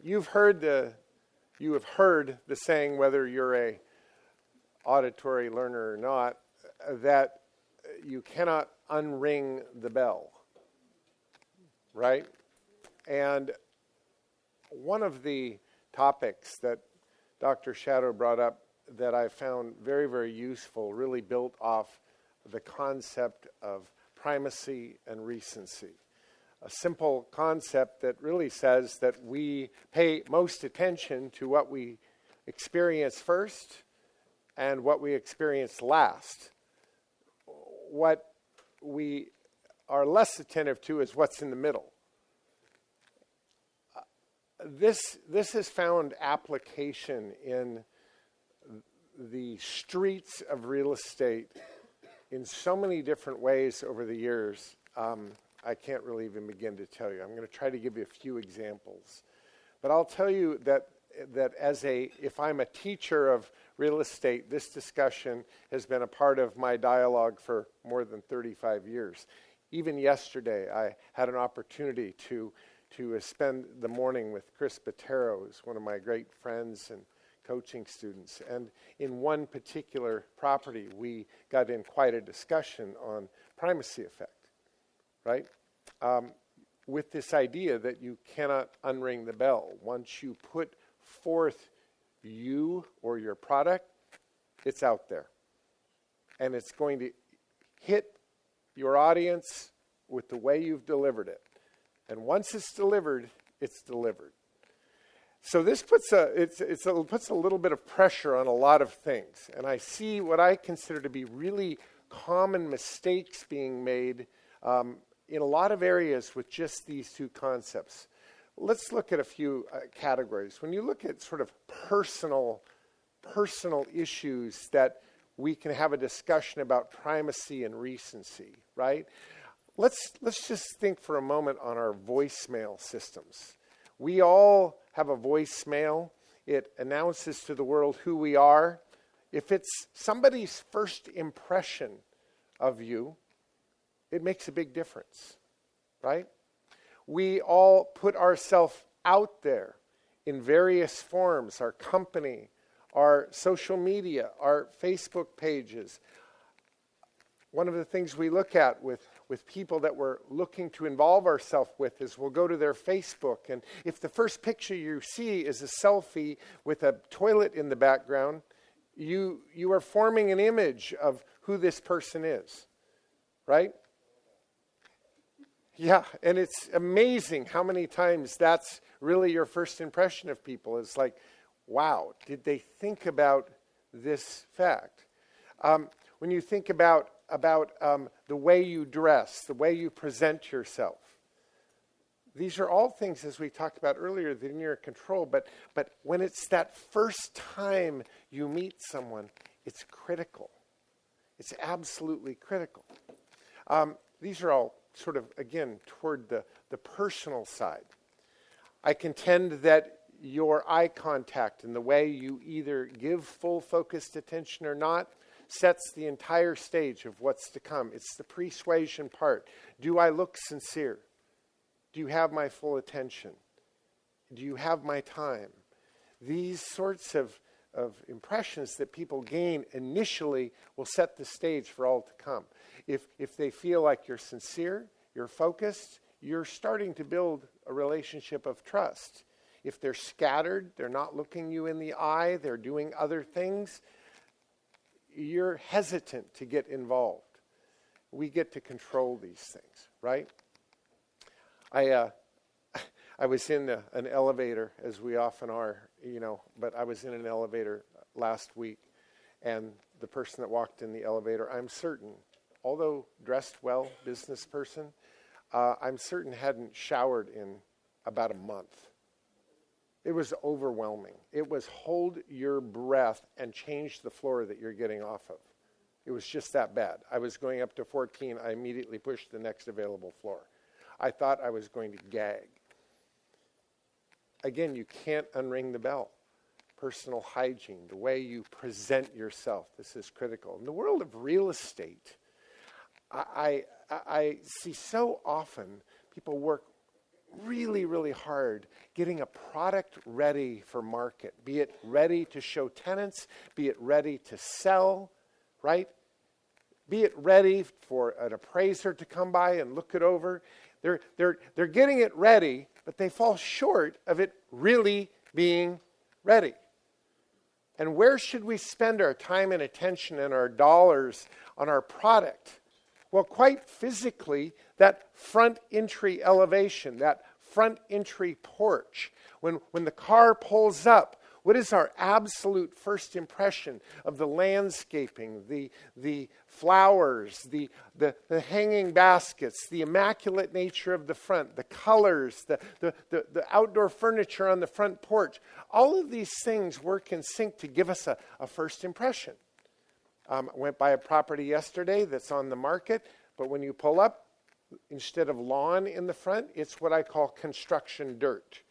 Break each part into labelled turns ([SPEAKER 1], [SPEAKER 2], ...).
[SPEAKER 1] You have heard the saying, whether you're a auditory learner or not, that you cannot unring the bell, right? And one of the topics that Dr. Shadow brought up that I found very, very useful really built off the concept of primacy and recency. A simple concept that really says that we pay most attention to what we experience first and what we experience last. What we are less attentive to is what's in the middle. This has found application in the streets of real estate in so many different ways over the years. I can't really even begin to tell you. I'm going to try to give you a few examples. But I'll tell you that if I'm a teacher of real estate, this discussion has been a part of my dialogue for more than 35 years. Even yesterday, I had an opportunity to spend the morning with Chris Botero, who's one of my great friends and coaching students. And in one particular property, we got in quite a discussion on primacy effect, right? With this idea that you cannot unring the bell. Once you put forth you or your product, it's out there. And it's going to hit your audience with the way you've delivered it. And once it's delivered, it's delivered. So this puts a little bit of pressure on a lot of things. And I see what I consider to be really common mistakes being made in a lot of areas with just these two concepts. Let's look at a few categories. When you look at sort of personal issues that we can have a discussion about primacy and recency, right? Let's just think for a moment on our voicemail systems. We all have a voicemail. It announces to the world who we are. If it's somebody's first impression of you, it makes a big difference, right? We all put ourselves out there in various forms, our company, our social media, our Facebook pages. One of the things we look at with people that we're looking to involve ourselves with is we'll go to their Facebook, and if the first picture you see is a selfie with a toilet in the background, you are forming an image of who this person is, right? Yeah, and it's amazing how many times that's really your first impression of people. It's like, wow, did they think about this fact? When you think about the way you dress, the way you present yourself, these are all things, as we talked about earlier, that are in your control. But when it's that first time you meet someone, it's critical. It's absolutely critical. These are all sort of, again, toward the personal side. I contend that your eye contact and the way you either give full focused attention or not sets the entire stage of what's to come. It's the persuasion part. Do I look sincere? Do you have my full attention? Do you have my time? These sorts of impressions that people gain initially will set the stage for all to come. If they feel like you're sincere, you're focused, you're starting to build a relationship of trust. If they're scattered, they're not looking you in the eye, they're doing other things, you're hesitant to get involved. We get to control these things, right? I was in an elevator, as we often are, but I was in an elevator last week, and the person that walked in the elevator, I'm certain, although dressed well, business person, I'm certain hadn't showered in about a month. It was overwhelming. It was hold your breath and change the floor that you're getting off of. It was just that bad. I was going up to 14. I immediately pushed the next available floor. I thought I was going to gag. Again, you can't unring the bell. Personal hygiene, the way you present yourself, this is critical. In the world of real estate, I see so often people work really, really hard getting a product ready for market, be it ready to show tenants, be it ready to sell, right? Be it ready for an appraiser to come by and look it over. They're getting it ready, but they fall short of it really being ready. And where should we spend our time and attention and our dollars on our product? Well, quite physically, that front entry elevation, that front entry porch, when the car pulls up, what is our absolute first impression of the landscaping, the flowers, the hanging baskets, the immaculate nature of the front, the colors, the outdoor furniture on the front porch? All of these things work in sync to give us a first impression. I went by a property yesterday that's on the market, but when you pull up, instead of lawn in the front, it's what I call construction dirt.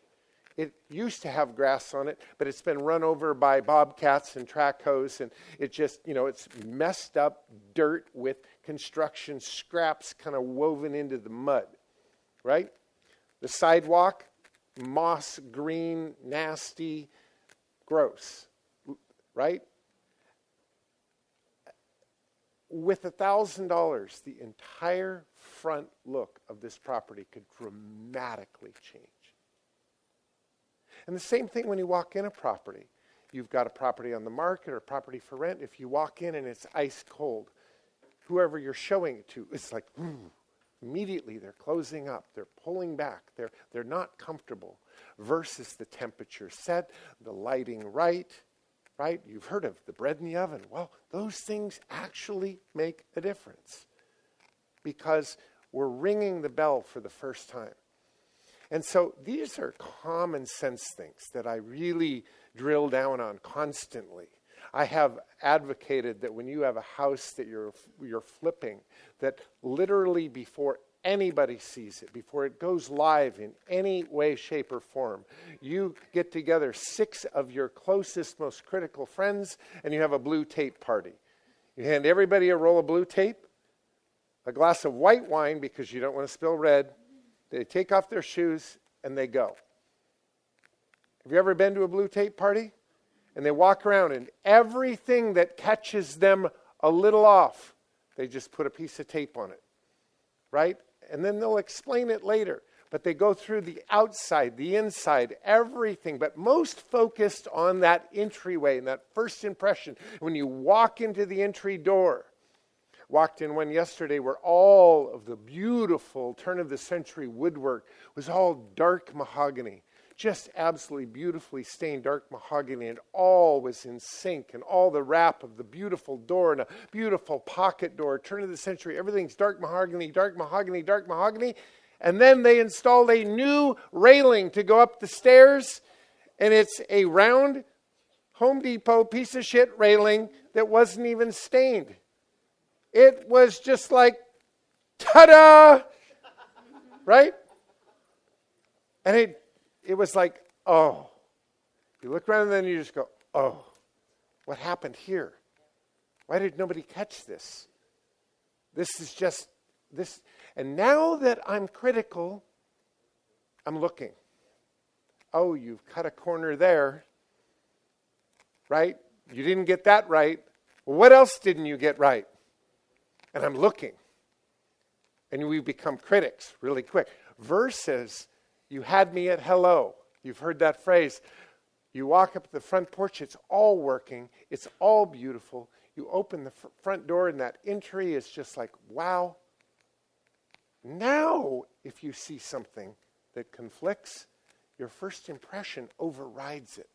[SPEAKER 1] It used to have grass on it, but it's been run over by bobcats and track hoes, and it just, it's messed up dirt with construction scraps kind of woven into the mud, right? The sidewalk, moss green, nasty, gross, right? With $1,000, the entire front look of this property could dramatically change. And the same thing when you walk in a property. You've got a property on the market or a property for rent. If you walk in and it's ice cold, whoever you're showing it to, it's like, immediately they're closing up, they're pulling back, they're not comfortable, versus the temperature set, the lighting right? You've heard of the bread in the oven. Well, those things actually make a difference because we're ringing the bell for the first time. And so these are common sense things that I really drill down on constantly. I have advocated that when you have a house that you're flipping, that literally before anybody sees it, before it goes live in any way, shape, or form, you get together 6 of your closest, most critical friends, and you have a blue tape party. You hand everybody a roll of blue tape, a glass of white wine because you don't want to spill red. They take off their shoes and they go. Have you ever been to a blue tape party? And they walk around and everything that catches them a little off, they just put a piece of tape on it, right? And then they'll explain it later. But they go through the outside, the inside, everything, but most focused on that entryway and that first impression. When you walk into the entry door, walked in one yesterday where all of the beautiful turn-of-the-century woodwork was all dark mahogany, just absolutely beautifully stained dark mahogany, and all was in sync, and all the wrap of the beautiful door and a beautiful pocket door, turn-of-the-century, everything's dark mahogany, dark mahogany, dark mahogany. And then they installed a new railing to go up the stairs, and it's a round Home Depot piece of shit railing that wasn't even stained. It was just like, ta-da! Right? And it was like, oh. You look around and then you just go, oh, what happened here? Why did nobody catch this? This is just, this. And now that I'm critical, I'm looking. Oh, you've cut a corner there. Right? You didn't get that right. Well, what else didn't you get right? And I'm looking. And we become critics really quick. Versus, you had me at hello. You've heard that phrase. You walk up the front porch, it's all working. It's all beautiful. You open the front door and that entry is just like, wow. Now, if you see something that conflicts, your first impression overrides it.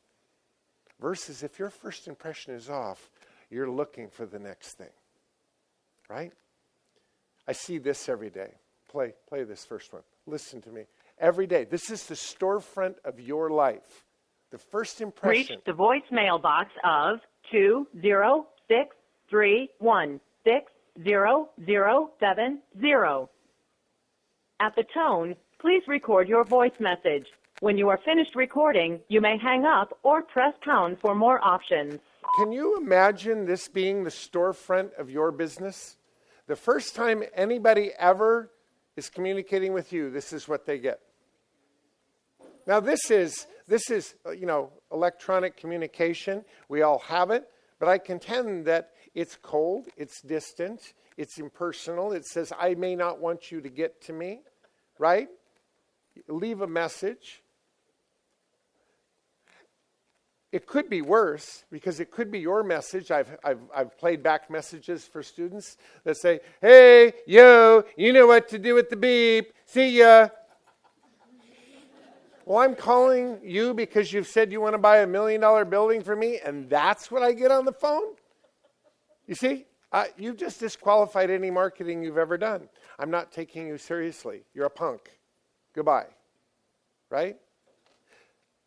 [SPEAKER 1] Versus if your first impression is off, you're looking for the next thing. Right? I see this every day. Play this first one. Listen to me. Every day. This is the storefront of your life. The first impression.
[SPEAKER 2] Reach the voicemail box of 20631600070. At the tone, please record your voice message. When you are finished recording, you may hang up or press pound for more options.
[SPEAKER 1] Can you imagine this being the storefront of your business? The first time anybody ever is communicating with you, this is what they get. Now this is electronic communication. We all have it, but I contend that it's cold, it's distant, it's impersonal. It says, I may not want you to get to me, right? Leave a message. It could be worse, because it could be your message. I've played back messages for students that say, hey, yo, you know what to do with the beep. See ya. Well, I'm calling you because you've said you want to buy $1 million building for me, and that's what I get on the phone? You see, you've just disqualified any marketing you've ever done. I'm not taking you seriously. You're a punk. Goodbye. Right?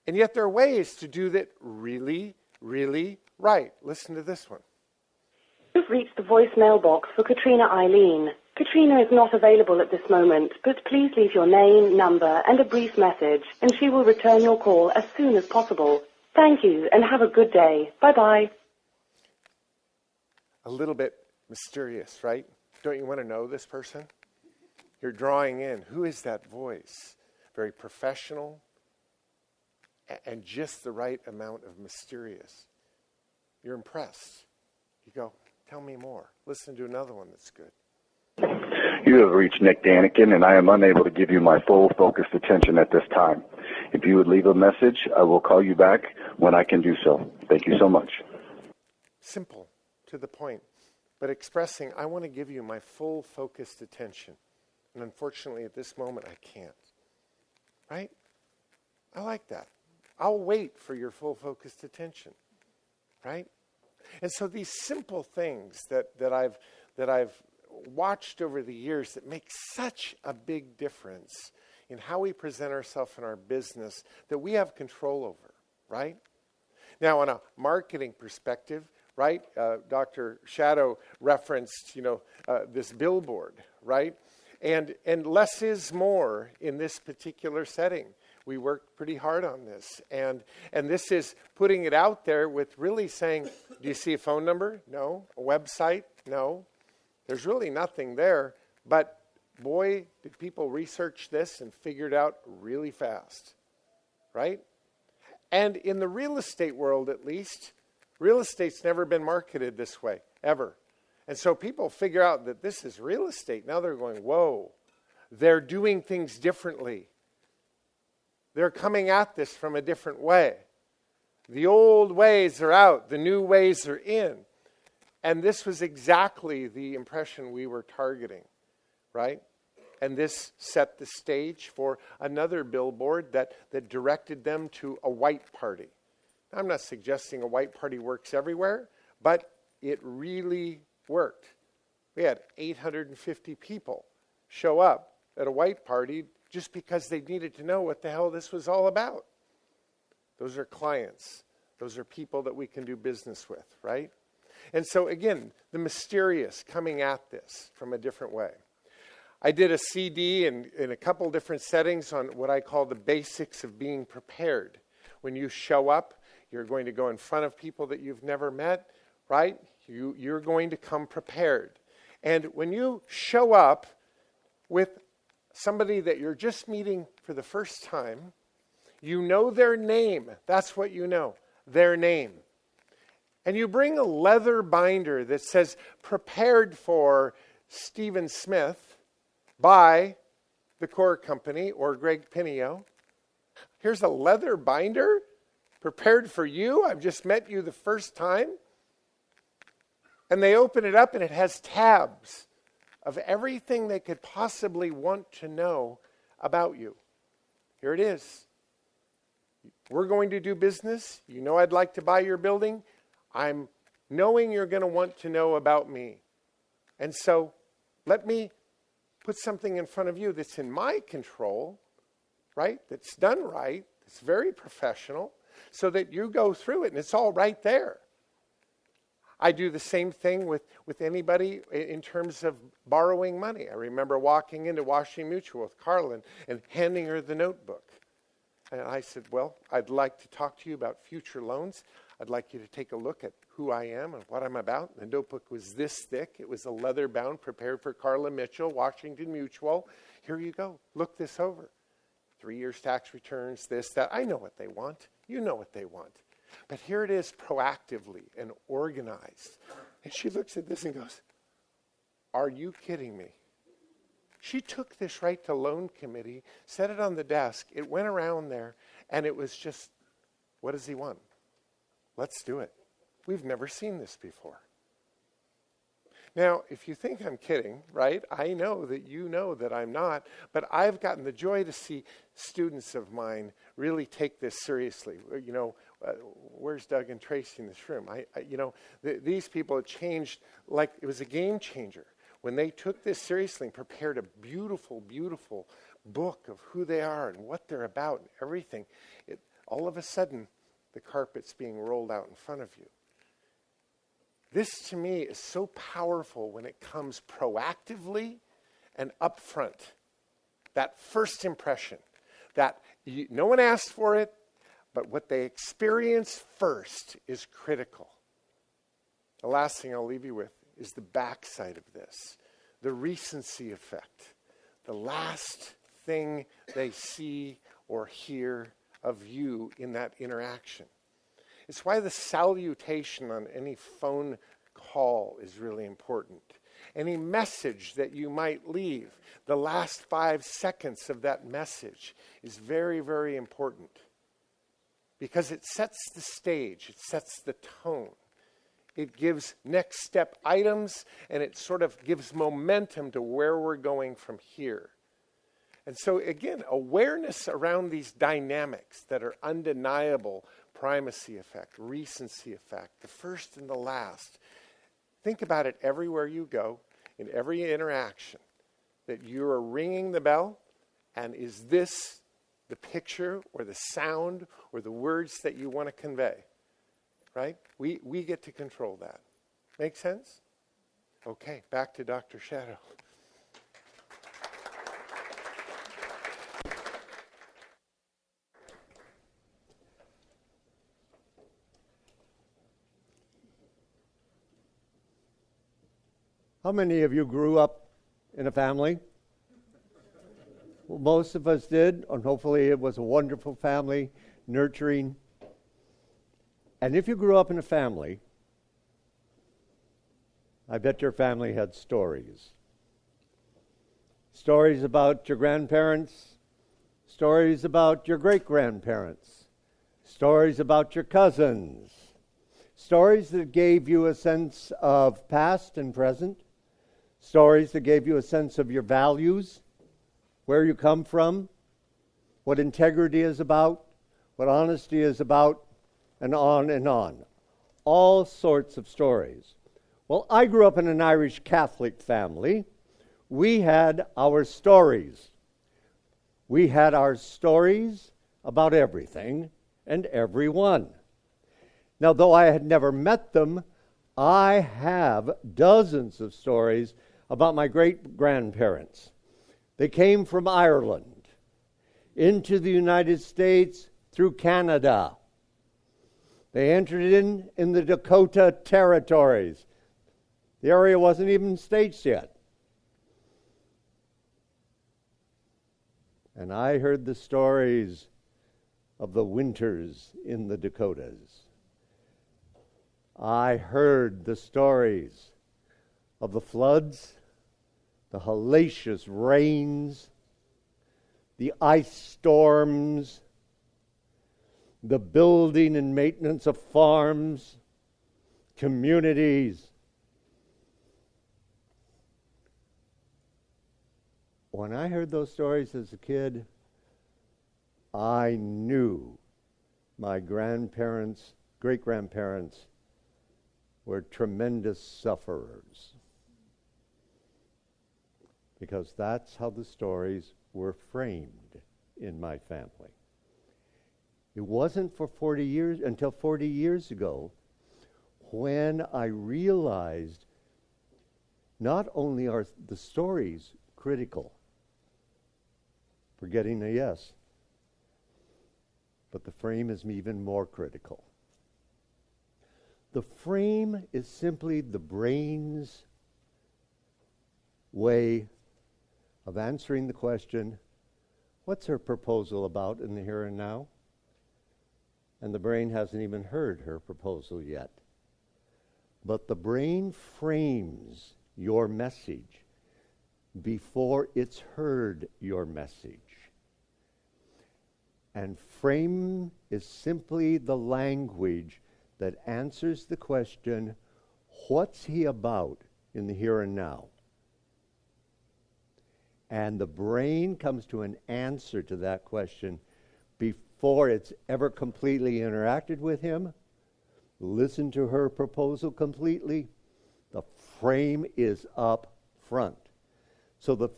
[SPEAKER 1] And yet there are ways to do that really, really right. Listen to this one.
[SPEAKER 3] You've reached the voicemail box for Katrina Eileen. Katrina is not available at this moment, but please leave your name, number, and a brief message, and she will return your call as soon as possible. Thank you, and have a good day. Bye-bye.
[SPEAKER 1] A little bit mysterious, right? Don't you want to know this person? You're drawing in. Who is that voice? Very professional, and just the right amount of mysterious. You're impressed. You go, tell me more. Listen to another one that's good.
[SPEAKER 4] You have reached Nick Danikin, and I am unable to give you my full focused attention at this time. If you would leave a message, I will call you back when I can do so. Thank you so much.
[SPEAKER 1] Simple, to the point, but expressing, I want to give you my full focused attention. And unfortunately, at this moment, I can't. Right? I like that. I'll wait for your full focused attention. Right? And so these simple things that I've watched over the years that make such a big difference in how we present ourselves in our business that we have control over, right? Now, on a marketing perspective, right, Dr. Shadow referenced, this billboard, right? And less is more in this particular setting. We worked pretty hard on this. And this is putting it out there with really saying, do you see a phone number? No. A website? No. There's really nothing there. But boy, did people research this and figure it out really fast. Right? And in the real estate world, at least, real estate's never been marketed this way, ever. And so people figure out that this is real estate. Now they're going, whoa, they're doing things differently. They're coming at this from a different way. The old ways are out. The new ways are in. And this was exactly the impression we were targeting, right? And this set the stage for another billboard that directed them to a white party. I'm not suggesting a white party works everywhere, but it really worked. We had 850 people show up at a white party just because they needed to know what the hell this was all about. Those are clients. Those are people that we can do business with, right? And so again, the mysterious coming at this from a different way. I did a CD in a couple different settings on what I call the basics of being prepared. When you show up, you're going to go in front of people that you've never met, right? You're going to come prepared. And when you show up with somebody that you're just meeting for the first time, you know their name. That's what you know, their name. And you bring a leather binder that says, prepared for Stephen Smith by the Core Company or Greg Pinio. Here's a leather binder prepared for you. I've just met you the first time. And they open it up and it has tabs of everything they could possibly want to know about you. Here it is. We're going to do business. You know I'd like to buy your building. I'm knowing you're going to want to know about me. And so let me put something in front of you that's in my control, right? That's done right. It's very professional, so that you go through it and it's all right there. I do the same thing with anybody in terms of borrowing money. I remember walking into Washington Mutual with Carlin and handing her the notebook. And I said, well, I'd like to talk to you about future loans. I'd like you to take a look at who I am and what I'm about. The notebook was this thick. It was a leather bound, prepared for Carla Mitchell, Washington Mutual. Here you go. Look this over. 3 years tax returns, this, that. I know what they want. You know what they want. But here it is proactively and organized. And she looks at this and goes, are you kidding me? She took this right to loan committee, set it on the desk, it went around there, and it was just, what does he want? Let's do it. We've never seen this before. Now, if you think I'm kidding, right, I know that you know that I'm not, but I've gotten the joy to see students of mine really take this seriously. You know, where's Doug and Tracy in this room? These people have changed, like it was a game changer. When they took this seriously and prepared a beautiful, beautiful book of who they are and what they're about and everything, all of a sudden, the carpet's being rolled out in front of you. This, to me, is so powerful when it comes proactively and upfront. That first impression, that no one asked for it, but what they experience first is critical. The last thing I'll leave you with is the backside of this, the recency effect. The last thing they see or hear of you in that interaction. It's why the salutation on any phone call is really important. Any message that you might leave, the last 5 seconds of that message is very, very important. Because it sets the stage, it sets the tone. It gives next step items, and it sort of gives momentum to where we're going from here. And so again, awareness around these dynamics that are undeniable: primacy effect, recency effect, the first and the last. Think about it everywhere you go, in every interaction, that you are ringing the bell, and is this the picture or the sound or the words that you want to convey? Right? We get to control that. Make sense? Okay, back to Dr. Shadow.
[SPEAKER 5] How many of you grew up in a family? Well, most of us did, and hopefully it was a wonderful family, nurturing. And if you grew up in a family, I bet your family had stories. Stories about your grandparents, stories about your great-grandparents, stories about your cousins, stories that gave you a sense of past and present, stories that gave you a sense of your values, where you come from, what integrity is about, what honesty is about, and on and on. All sorts of stories. Well, I grew up in an Irish Catholic family. We had our stories. We had our stories about everything and everyone. Now, though I had never met them, I have dozens of stories about my great-grandparents. They came from Ireland into the United States through Canada. They entered in the Dakota territories. The area wasn't even states yet. And I heard the stories of the winters in the Dakotas. I heard the stories of the floods, the hellacious rains, the ice storms, the building and maintenance of farms, communities. When I heard those stories as a kid, I knew my grandparents, great-grandparents, were tremendous sufferers. Because that's how the stories were framed in my family. It wasn't for 40 years, until 40 years ago, when I realized not only are the stories critical for getting a yes, but the frame is even more critical. The frame is simply the brain's way of answering the question, What's her proposal about in the here and now? And the brain hasn't even heard her proposal yet. But the brain frames your message before it's heard your message. And frame is simply the language that answers the question, what's he about in the here and now? And the brain comes to an answer to that question before it's ever completely interacted with him, listened to her proposal completely. The frame is up front. So the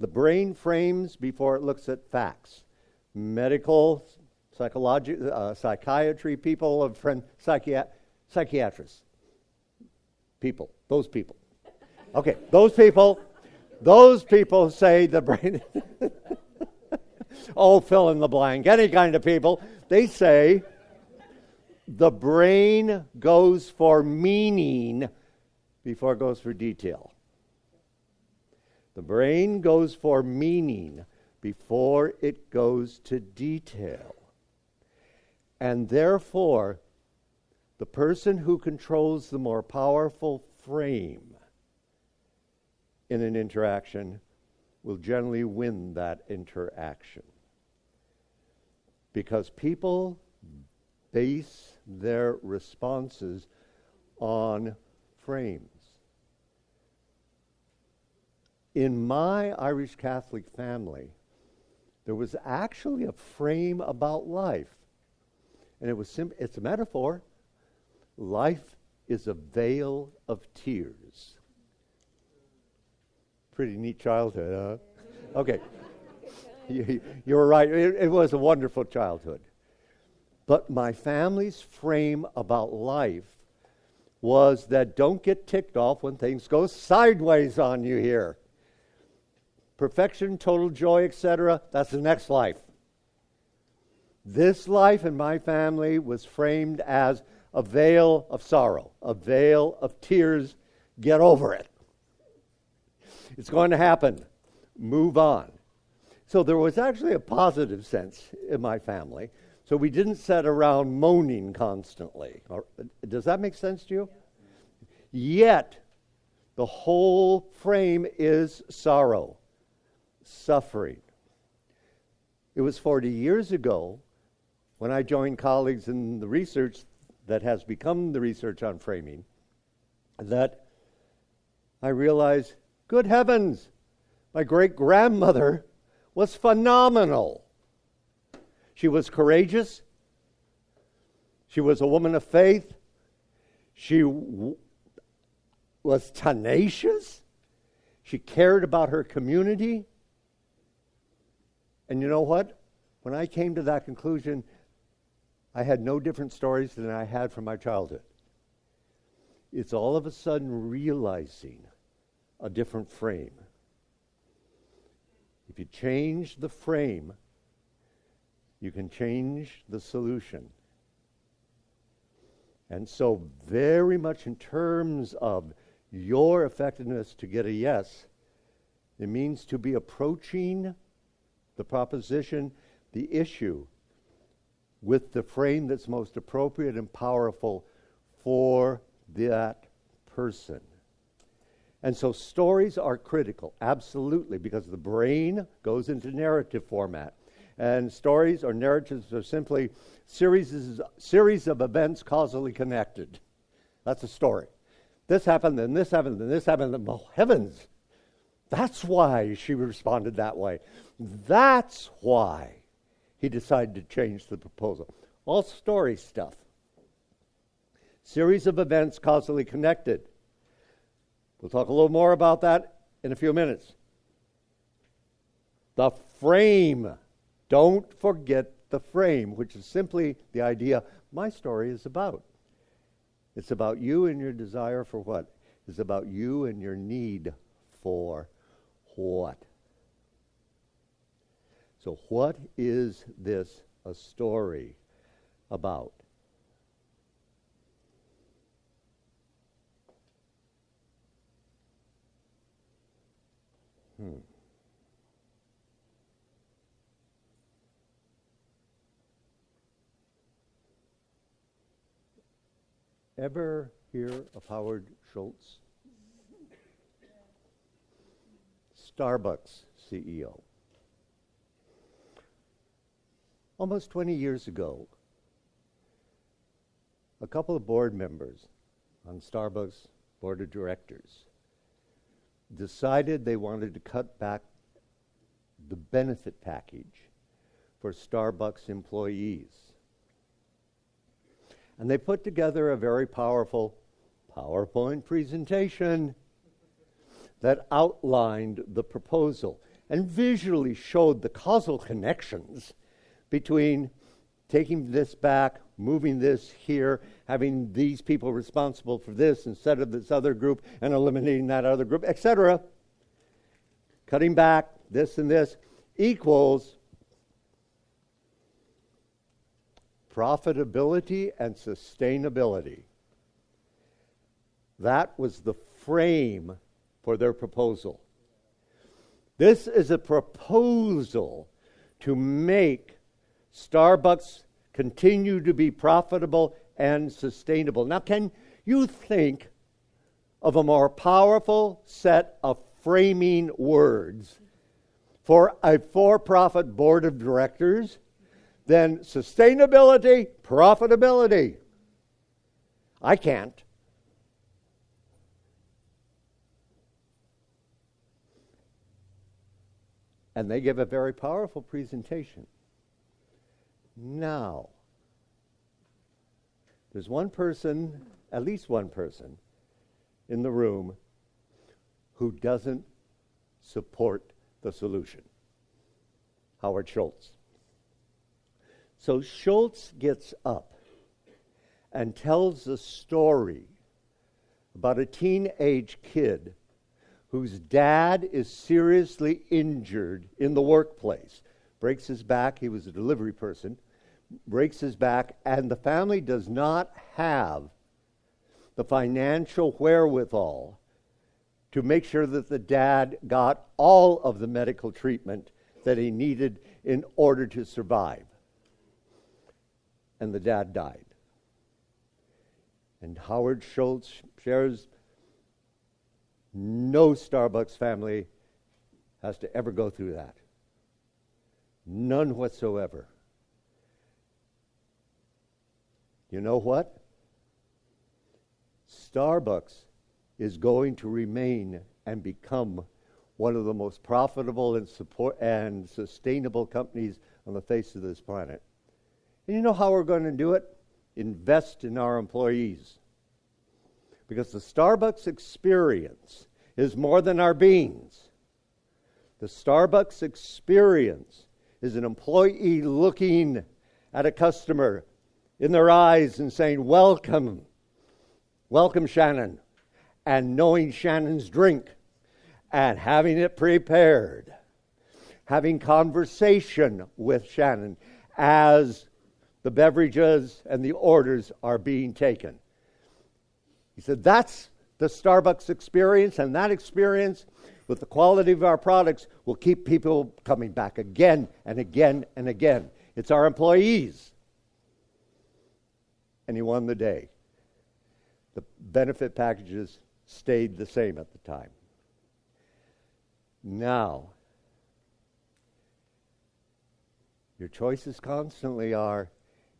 [SPEAKER 5] brain frames before it looks at facts. Medical, psychiatry people, psychiatrists. People, those people. Okay, those people say the brain, oh, fill in the blank, any kind of people, they say the brain goes for meaning before it goes for detail. The brain goes for meaning before it goes to detail. And therefore, the person who controls the more powerful frame in an interaction will generally win that interaction. Because people base their responses on frames. In my Irish Catholic family, there was actually a frame about life. And it was it's a metaphor. Life is a vale of tears. Pretty neat childhood, huh? Okay. You were right. It was a wonderful childhood. But my family's frame about life was that don't get ticked off when things go sideways on you here. Perfection, total joy, etc., that's the next life. This life in my family was framed as a veil of sorrow, a veil of tears. Get over it. It's going to happen. Move on. So there was actually a positive sense in my family. So we didn't sit around moaning constantly. Does that make sense to you? Yet, the whole frame is sorrow, suffering. It was 40 years ago when I joined colleagues in the research that has become the research on framing that I realized, good heavens, my great-grandmother was phenomenal. She was courageous. She was a woman of faith. She was tenacious. She cared about her community. And you know what? When I came to that conclusion, I had no different stories than I had from my childhood. It's all of a sudden realizing a different frame. If you change the frame, you can change the solution. And so very much in terms of your effectiveness to get a yes, it means to be approaching the proposition, the issue, with the frame that's most appropriate and powerful for that person. And so stories are critical, absolutely, because the brain goes into narrative format. And stories or narratives are simply series of events causally connected. That's a story. This happened, then this happened, then this happened. Oh, heavens! That's why she responded that way. That's why he decided to change the proposal. All story stuff. Series of events causally connected. We'll talk a little more about that in a few minutes. The frame. Don't forget the frame, which is simply the idea my story is about. It's about you and your desire for what? It's about you and your need for what? So what is this a story about? ever hear of Howard Schultz? Starbucks CEO. Almost 20 years ago, a couple of board members on Starbucks board of directors decided they wanted to cut back the benefit package for Starbucks employees. And they put together a very powerful PowerPoint presentation that outlined the proposal and visually showed the causal connections between taking this back, moving this here, having these people responsible for this instead of this other group, and eliminating that other group, etc. Cutting back this and this equals profitability and sustainability. That was the frame for their proposal. This is a proposal to make Starbucks continue to be profitable and sustainable. Now, can you think of a more powerful set of framing words for a for-profit board of directors than sustainability, profitability? I can't. And they give a very powerful presentation. Now, there's one person, at least one person, in the room who doesn't support the solution. Howard Schultz. So Schultz gets up and tells a story about a teenage kid whose dad is seriously injured in the workplace. Breaks his back, he was a delivery person, breaks his back, and the family does not have the financial wherewithal to make sure that the dad got all of the medical treatment that he needed in order to survive. And the dad died. And Howard Schultz shares, no Starbucks family has to ever go through that. None whatsoever. You know what? Starbucks is going to remain and become one of the most profitable and sustainable companies on the face of this planet. And you know how we're going to do it? Invest in our employees. Because the Starbucks experience is more than our beans. The Starbucks experience is an employee looking at a customer in their eyes and saying, welcome, welcome Shannon, and knowing Shannon's drink and having it prepared, having conversation with Shannon as the beverages and the orders are being taken. He said that's the Starbucks experience, and that experience with the quality of our products will keep people coming back again and again and again. It's our employees. And he won the day. The benefit packages stayed the same at the time. Now, your choices constantly are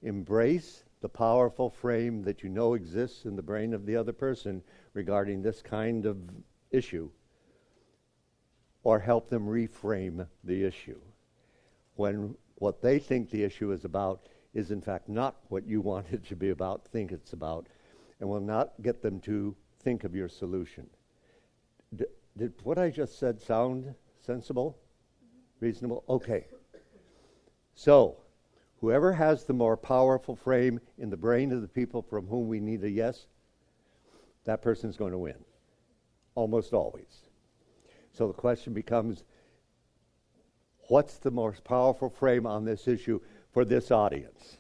[SPEAKER 5] embrace the powerful frame that you know exists in the brain of the other person regarding this kind of issue, or help them reframe the issue when what they think the issue is about is in fact not what you want it to be about, think it's about, and will not get them to think of your solution. Did what I just said sound sensible? Reasonable? Okay. So, whoever has the more powerful frame in the brain of the people from whom we need a yes, that person's going to win. Almost always. So the question becomes, what's the most powerful frame on this issue for this audience?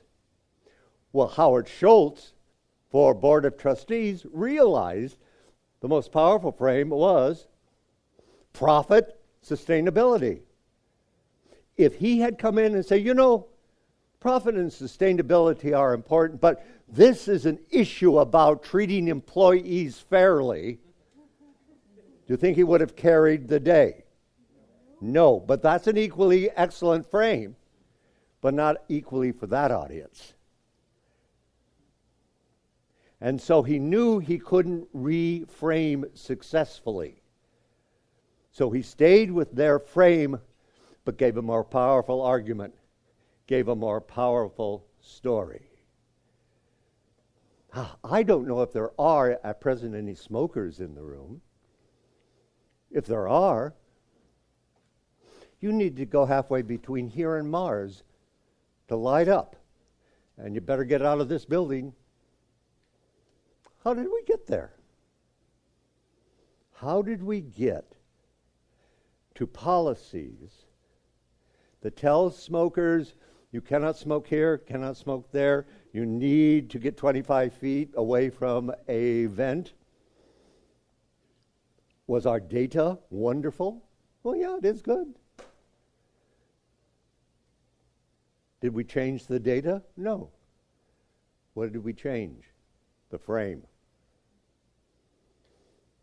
[SPEAKER 5] Well, Howard Schultz, for Board of Trustees, realized the most powerful frame was profit, sustainability. If he had come in and said, Profit and sustainability are important, but this is an issue about treating employees fairly. Do you think he would have carried the day? No, but that's an equally excellent frame, but not equally for that audience. And so he knew he couldn't reframe successfully. So he stayed with their frame, but gave a more powerful argument, gave a more powerful story. I don't know if there are at present any smokers in the room. If there are, you need to go halfway between here and Mars to light up. And you better get out of this building. How did we get there? How did we get to policies that tell smokers you cannot smoke here, cannot smoke there, you need to get 25 feet away from a vent? Was our data wonderful? Well, yeah, it is good. Did we change the data? No. What did we change? The frame.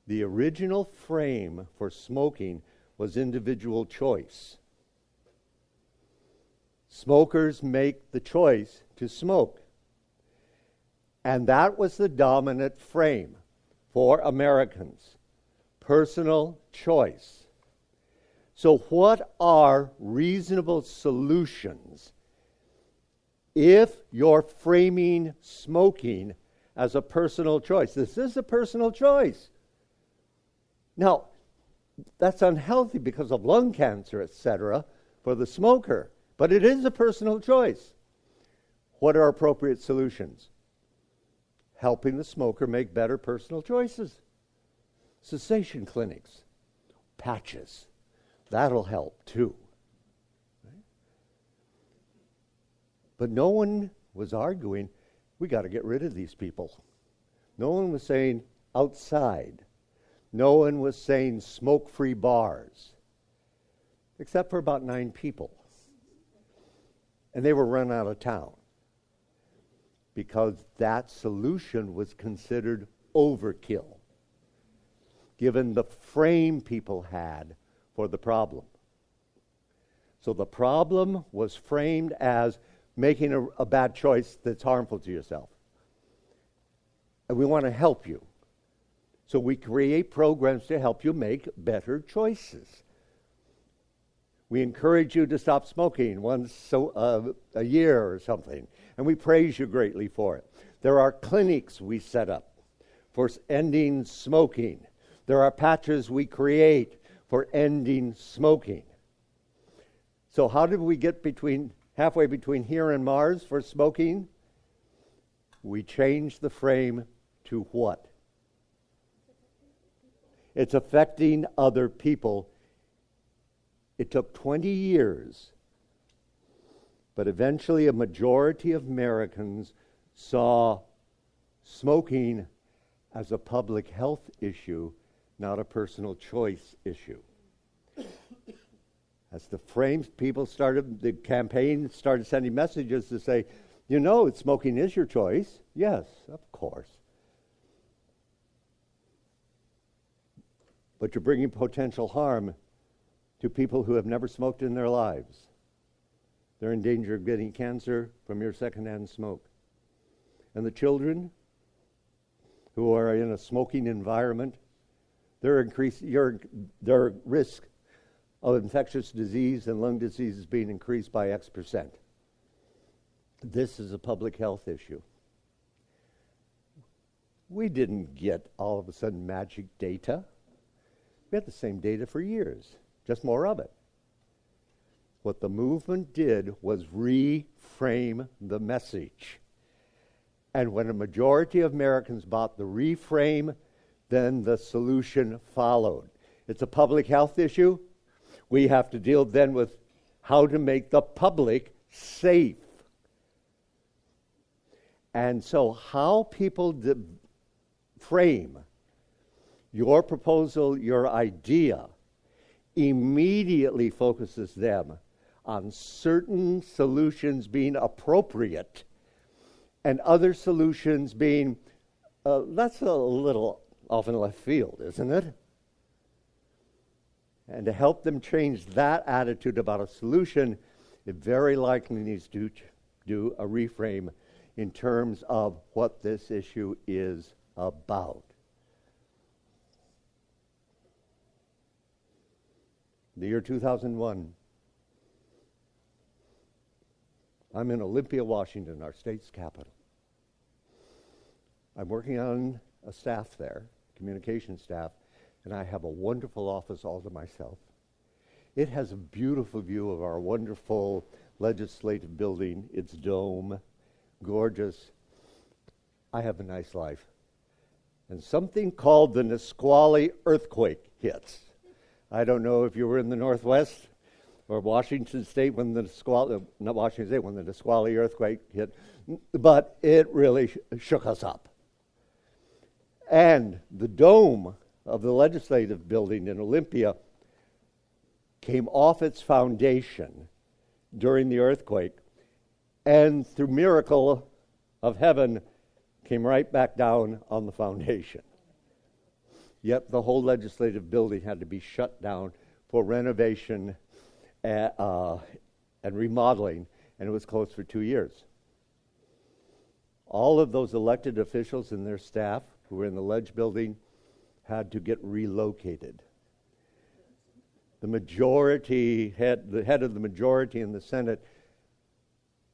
[SPEAKER 5] The original frame for smoking was individual choice. Smokers make the choice to smoke. And that was the dominant frame for Americans. Personal choice. So what are reasonable solutions if you're framing smoking as a personal choice? This is a personal choice. Now, that's unhealthy because of lung cancer, etc., for the smoker. But it is a personal choice. What are appropriate solutions? Helping the smoker make better personal choices. Cessation clinics, patches, that'll help too. Right? But no one was arguing, we got to get rid of these people. No one was saying outside. No one was saying smoke-free bars, except for about 9 people. And they were run out of town because that solution was considered overkill, given the frame people had for the problem. So the problem was framed as making a bad choice that's harmful to yourself. And we want to help you. So we create programs to help you make better choices. We encourage you to stop smoking once a year or something, and we praise you greatly for it. There are clinics we set up for ending smoking. There are patches we create for ending smoking. So how did we get halfway between here and Mars for smoking? We changed the frame to what? It's affecting other people. It took 20 years, but eventually a majority of Americans saw smoking as a public health issue, not a personal choice issue. As the campaign started sending messages to say, smoking is your choice. Yes, of course. But you're bringing potential harm to people who have never smoked in their lives. They're in danger of getting cancer from your secondhand smoke. And the children who are in a smoking environment, their risk of infectious disease and lung disease is being increased by X%. This is a public health issue. We didn't get all of a sudden magic data. We had the same data for years, just more of it. What the movement did was reframe the message. And when a majority of Americans bought the reframe, then the solution followed. It's a public health issue. We have to deal then with how to make the public safe. And so how people frame your proposal, your idea, immediately focuses them on certain solutions being appropriate and other solutions being, that's a little off in left field, isn't it? And to help them change that attitude about a solution, it very likely needs to do a reframe in terms of what this issue is about. The year 2001, I'm in Olympia, Washington, our state's capital. I'm working on a staff there, communication staff, and I have a wonderful office all to myself. It has a beautiful view of our wonderful legislative building, its dome, gorgeous. I have a nice life. And something called the Nisqually earthquake hits. I don't know if you were in the Northwest or Washington State when the Nisqually earthquake hit, but it really shook us up. And the dome of the legislative building in Olympia came off its foundation during the earthquake, and through miracle of heaven, came right back down on the foundation. Yet the whole legislative building had to be shut down for renovation and remodeling, and it was closed for 2 years. All of those elected officials and their staff who were in the Ledge building had to get relocated. The head of the majority in the Senate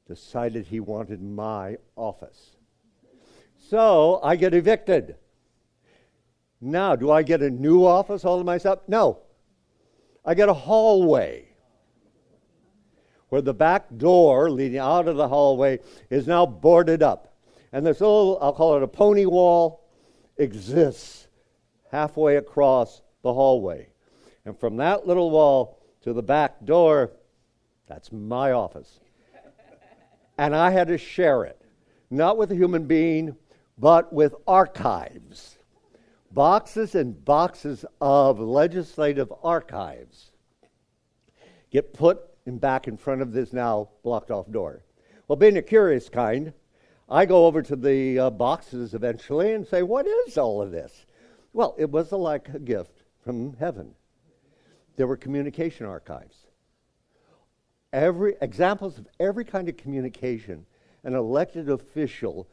[SPEAKER 5] decided he wanted my office. So I get evicted. Now, do I get a new office all to myself? No. I get a hallway where the back door leading out of the hallway is now boarded up. And this little, I'll call it a pony wall, exists halfway across the hallway. And from that little wall to the back door, that's my office. And I had to share it, not with a human being, but with archives. Boxes and boxes of legislative archives get put back in front of this now blocked off door. Well, being a curious kind, I go over to the boxes eventually and say, what is all of this? Well, it was like a gift from heaven. There were communication archives. Examples of every kind of communication an elected official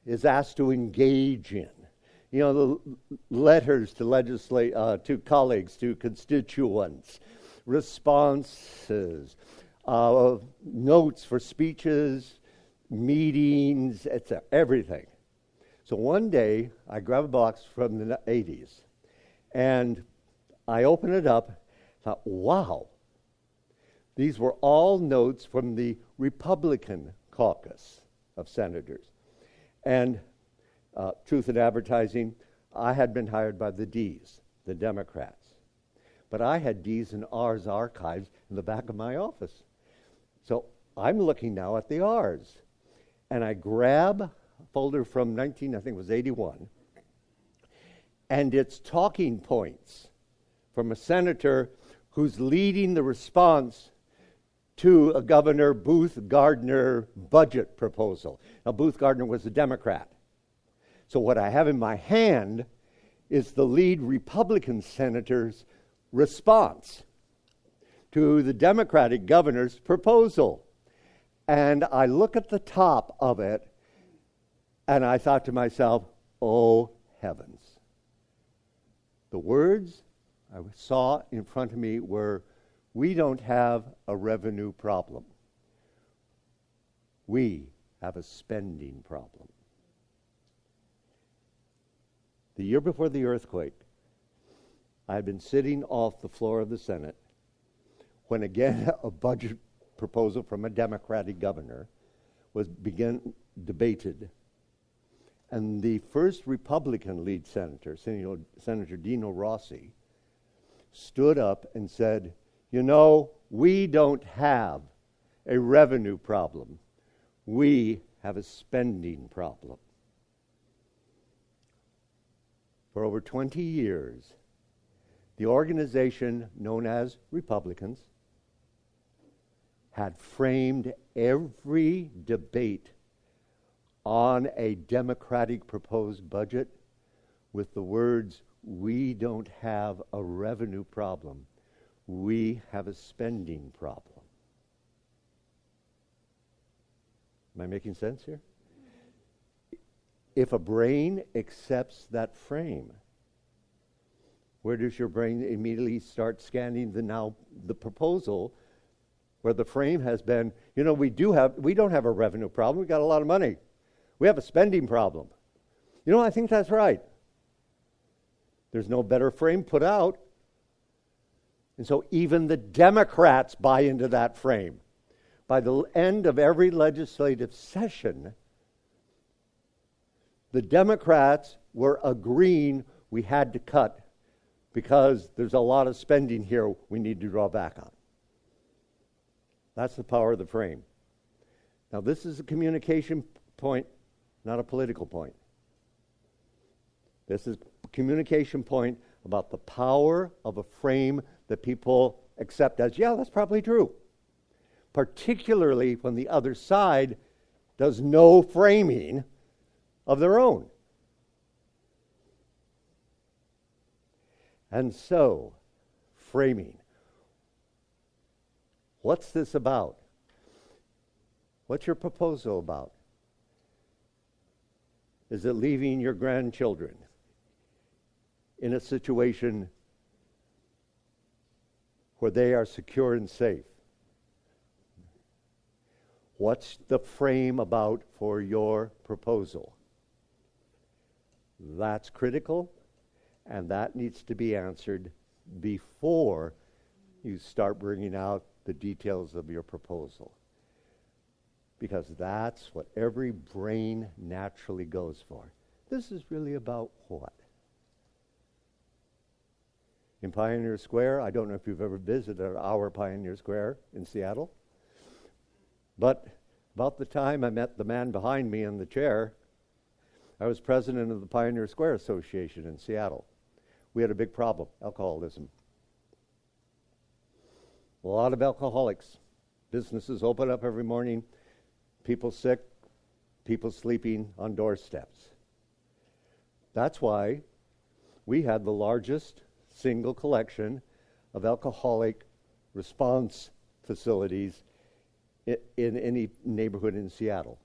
[SPEAKER 5] is asked to engage in. You know, the letters to to colleagues, to constituents, responses, notes for speeches, meetings, etc., everything. So one day, I grab a box from the 80s, and I open it up, thought, wow, these were all notes from the Republican caucus of senators. And truth in advertising, I had been hired by the Ds, the Democrats. But I had Ds and Rs archives in the back of my office. So I'm looking now at the Rs. And I grab a folder from I think it was 81, and it's talking points from a senator who's leading the response to a Governor Booth Gardner budget proposal. Now, Booth Gardner was a Democrat. So what I have in my hand is the lead Republican senator's response to the Democratic governor's proposal. And I look at the top of it, and I thought to myself, oh, heavens. The words I saw in front of me were, we don't have a revenue problem. We have a spending problem. The year before the earthquake, I had been sitting off the floor of the Senate when again a budget proposal from a Democratic governor was debated. And the first Republican lead senator, Senator Dino Rossi, stood up and said, you know, we don't have a revenue problem. We have a spending problem. For over 20 years, the organization known as Republicans had framed every debate on a Democratic proposed budget with the words, "We don't have a revenue problem. We have a spending problem." Am I making sense here? If a brain accepts that frame, where does your brain immediately start scanning the proposal where the frame has been, we don't have a revenue problem, we got a lot of money. We have a spending problem. I think that's right. There's no better frame put out. And so even the Democrats buy into that frame. By the end of every legislative session, the Democrats were agreeing we had to cut because there's a lot of spending here we need to draw back on. That's the power of the frame. Now, this is a communication point, not a political point. This is a communication point about the power of a frame that people accept as, yeah, that's probably true. Particularly when the other side does no framing of their own. And so, framing. What's this about? What's your proposal about? Is it leaving your grandchildren in a situation where they are secure and safe? What's the frame about for your proposal? That's critical, and that needs to be answered before you start bringing out the details of your proposal. Because that's what every brain naturally goes for. This is really about what? In Pioneer Square, I don't know if you've ever visited our Pioneer Square in Seattle, but about the time I met the man behind me in the chair, I was president of the Pioneer Square Association in Seattle. We had a big problem, alcoholism. A lot of alcoholics. Businesses open up every morning, people sick, people sleeping on doorsteps. That's why we had the largest single collection of alcoholic response facilities in any neighborhood in Seattle,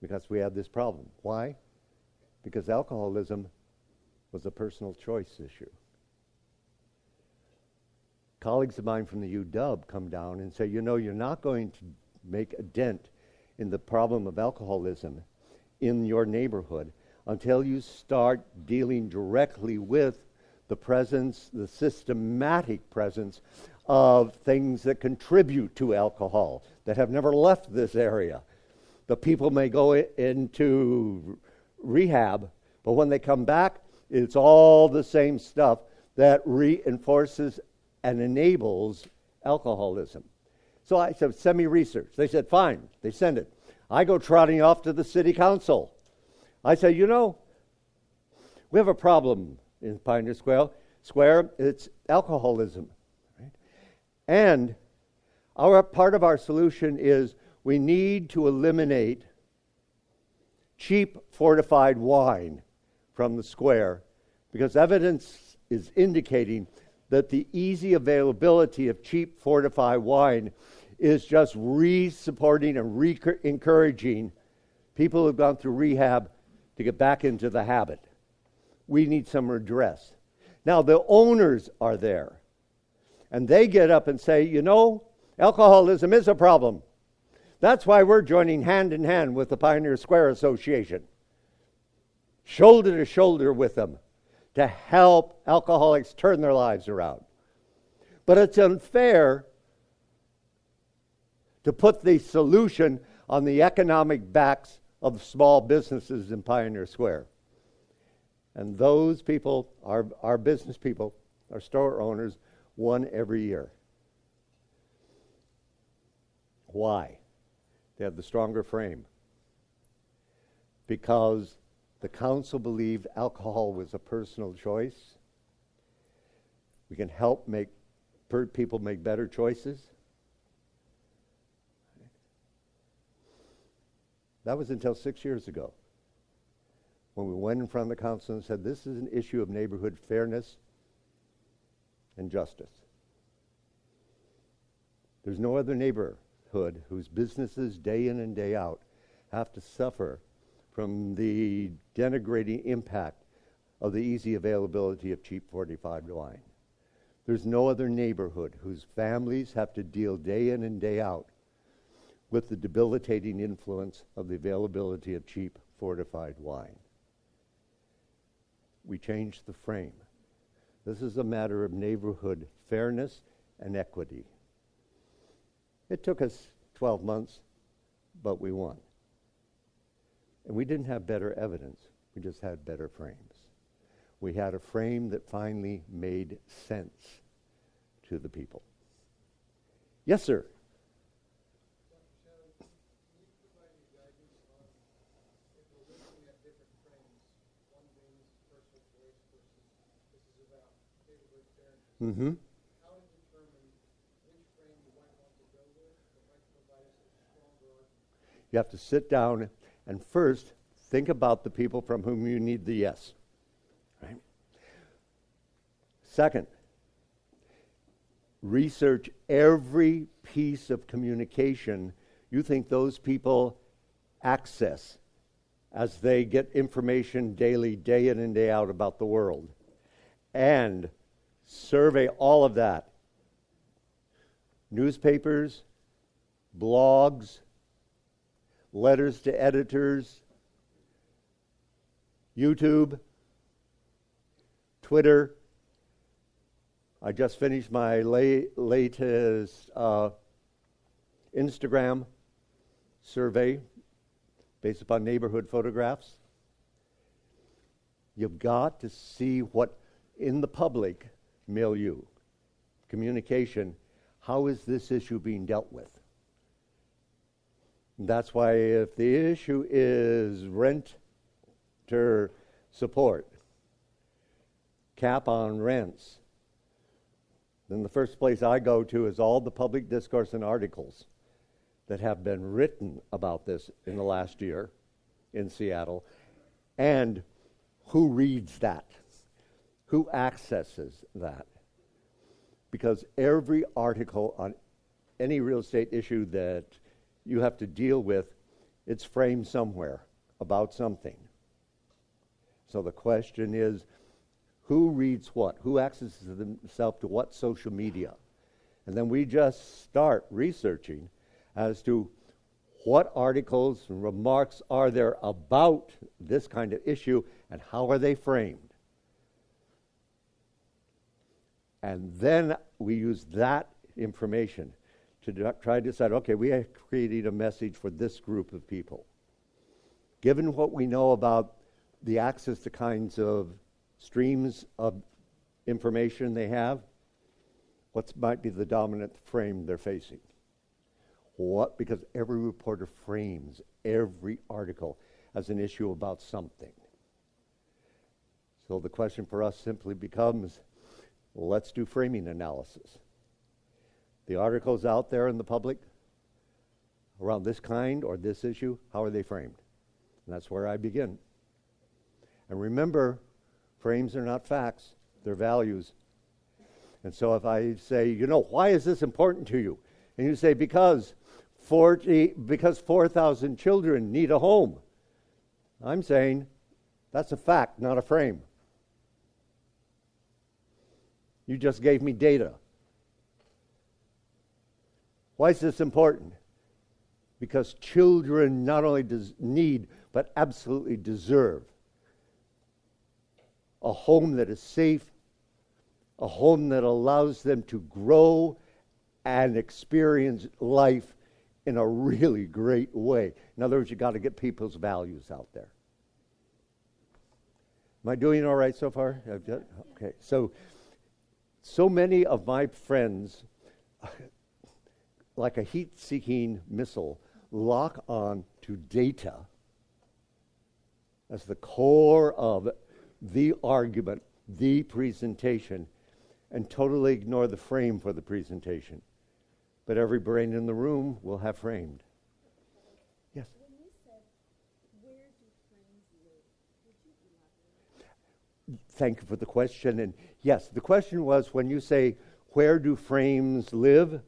[SPEAKER 5] because we had this problem. Why? Because alcoholism was a personal choice issue. Colleagues of mine from the UW come down and say, you're not going to make a dent in the problem of alcoholism in your neighborhood until you start dealing directly with the presence, the systematic presence of things that contribute to alcohol, that have never left this area. The people may go into rehab, but when they come back, it's all the same stuff that reinforces and enables alcoholism. So I said, send me research. They said, fine. They send it. I go trotting off to the city council. I say, we have a problem in Pioneer Square. It's alcoholism. Right? And part of our solution is we need to eliminate cheap fortified wine from the square, because evidence is indicating that the easy availability of cheap fortified wine is just re-supporting and re-encouraging people who've gone through rehab to get back into the habit. We need some redress. Now, the owners are there, and they get up and say, alcoholism is a problem. That's why we're joining hand in hand with the Pioneer Square Association, shoulder to shoulder with them, to help alcoholics turn their lives around. But it's unfair to put the solution on the economic backs of small businesses in Pioneer Square. And those people, our business people, our store owners, won every year. Why? They had the stronger frame. Because the council believed alcohol was a personal choice. We can help people make better choices. That was until 6 years ago, when we went in front of the council and said, this is an issue of neighborhood fairness and justice. There's no other neighborhood whose businesses day in and day out have to suffer from the denigrating impact of the easy availability of cheap fortified wine. There's no other neighborhood whose families have to deal day in and day out with the debilitating influence of the availability of cheap fortified wine. We changed the frame. This is a matter of neighborhood fairness and equity. It took us 12 months, but we won. And we didn't have better evidence, we just had better frames. We had a frame that finally made sense to the people. Yes, sir. Mm-hmm.
[SPEAKER 6] How to determine which frame you might want to go with that might provide us a stronger argument?
[SPEAKER 5] You have to sit down and first think about the people from whom you need the yes. Right? Second, research every piece of communication you think those people access as they get information daily, day in and day out about the world. And survey all of that. Newspapers, blogs, letters to editors, YouTube, Twitter. I just finished my latest Instagram survey based upon neighborhood photographs. You've got to see what in the public milieu, communication, how is this issue being dealt with? And that's why if the issue is renter support, cap on rents, then the first place I go to is all the public discourse and articles that have been written about this in the last year in Seattle, and who reads that? Who accesses that? Because every article on any real estate issue that you have to deal with, it's framed somewhere about something. So the question is, who reads what? Who accesses themselves to what social media? And then we just start researching as to what articles and remarks are there about this kind of issue and how are they framed. And then we use that information to try to decide, okay, we are creating a message for this group of people. Given what we know about the access to kinds of streams of information they have, what might be the dominant frame they're facing? What? Because every reporter frames every article as an issue about something. So the question for us simply becomes, well, let's do framing analysis. The articles out there in the public around this kind or this issue, how are they framed? And that's where I begin. And remember, frames are not facts, they're values. And so if I say, why is this important to you? And you say, because 4,000 children need a home. I'm saying, that's a fact, not a frame. You just gave me data. Why is this important? Because children not only need, but absolutely deserve a home that is safe, a home that allows them to grow and experience life in a really great way. In other words, you got to get people's values out there. Am I doing all right so far? Okay. So many of my friends, like a heat-seeking missile, lock on to data as the core of the argument, the presentation, and totally ignore the frame for the presentation. But every brain in the room will have framed. Yes?
[SPEAKER 7] When you said
[SPEAKER 5] Thank you for the question. And yes, the question was, when you say, where do frames live?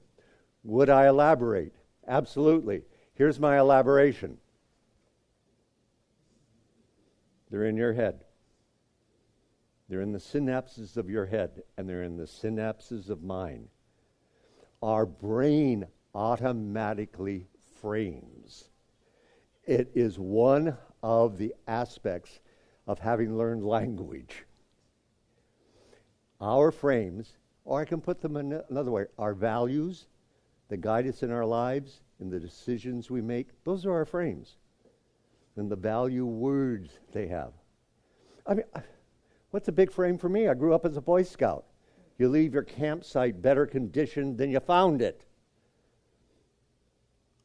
[SPEAKER 5] Would I elaborate? Absolutely. Here's my elaboration. They're in your head. They're in the synapses of your head, and they're in the synapses of mine. Our brain automatically frames. It is one of the aspects of having learned language. Our frames, or I can put them another way, our values that guide us in our lives, in the decisions we make, those are our frames. And the value words they have. I mean, what's a big frame for me? I grew up as a Boy Scout. You leave your campsite better conditioned than you found it.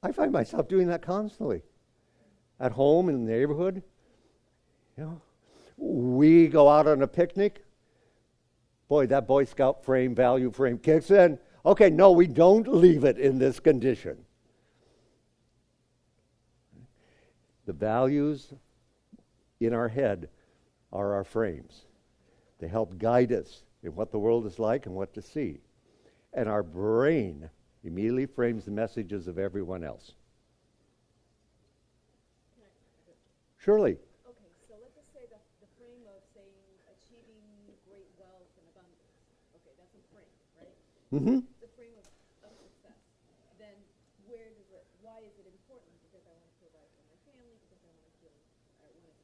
[SPEAKER 5] I find myself doing that constantly. At home, in the neighborhood. You know, we go out on a picnic. Boy, that Boy Scout frame, value frame kicks in. Okay, no, we don't leave it in this condition. The values in our head are our frames. They help guide us in what the world is like and what to see. And our brain immediately frames the messages of everyone else. Surely.
[SPEAKER 7] Okay, so let's just say the frame of saying achieving great wealth and abundance. Okay, that's a frame, right?
[SPEAKER 5] Mm-hmm.
[SPEAKER 7] The frame of success. Then why is it important? Because I want to provide for my family, because I want to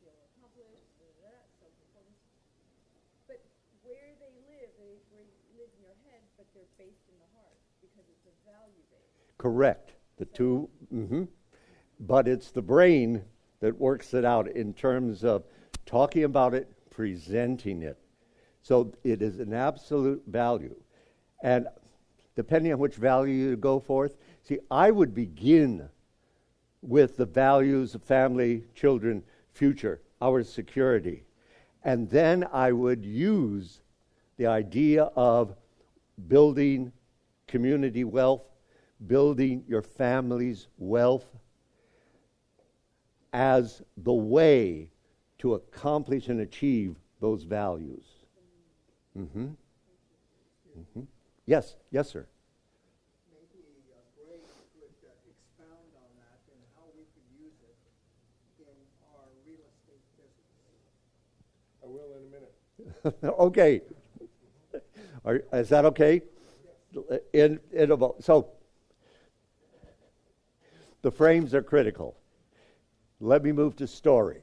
[SPEAKER 7] feel accomplished, self importance. But where they live in your head, but they're based in the heart, because it's a value base.
[SPEAKER 5] Correct. The two, but it's the brain that works it out in terms of talking about it, presenting it. So it is an absolute value. And depending on which value you go forth, see, I would begin with the values of family, children, future, our security. And then I would use the idea of building community wealth, building your family's wealth, as the way to accomplish and achieve those values. Yes, sir.
[SPEAKER 6] Maybe Greg could expound on that and how we could use it in our real estate business.
[SPEAKER 1] I will in a minute.
[SPEAKER 5] Okay. Is that okay? So, the frames are critical. Let me move to story.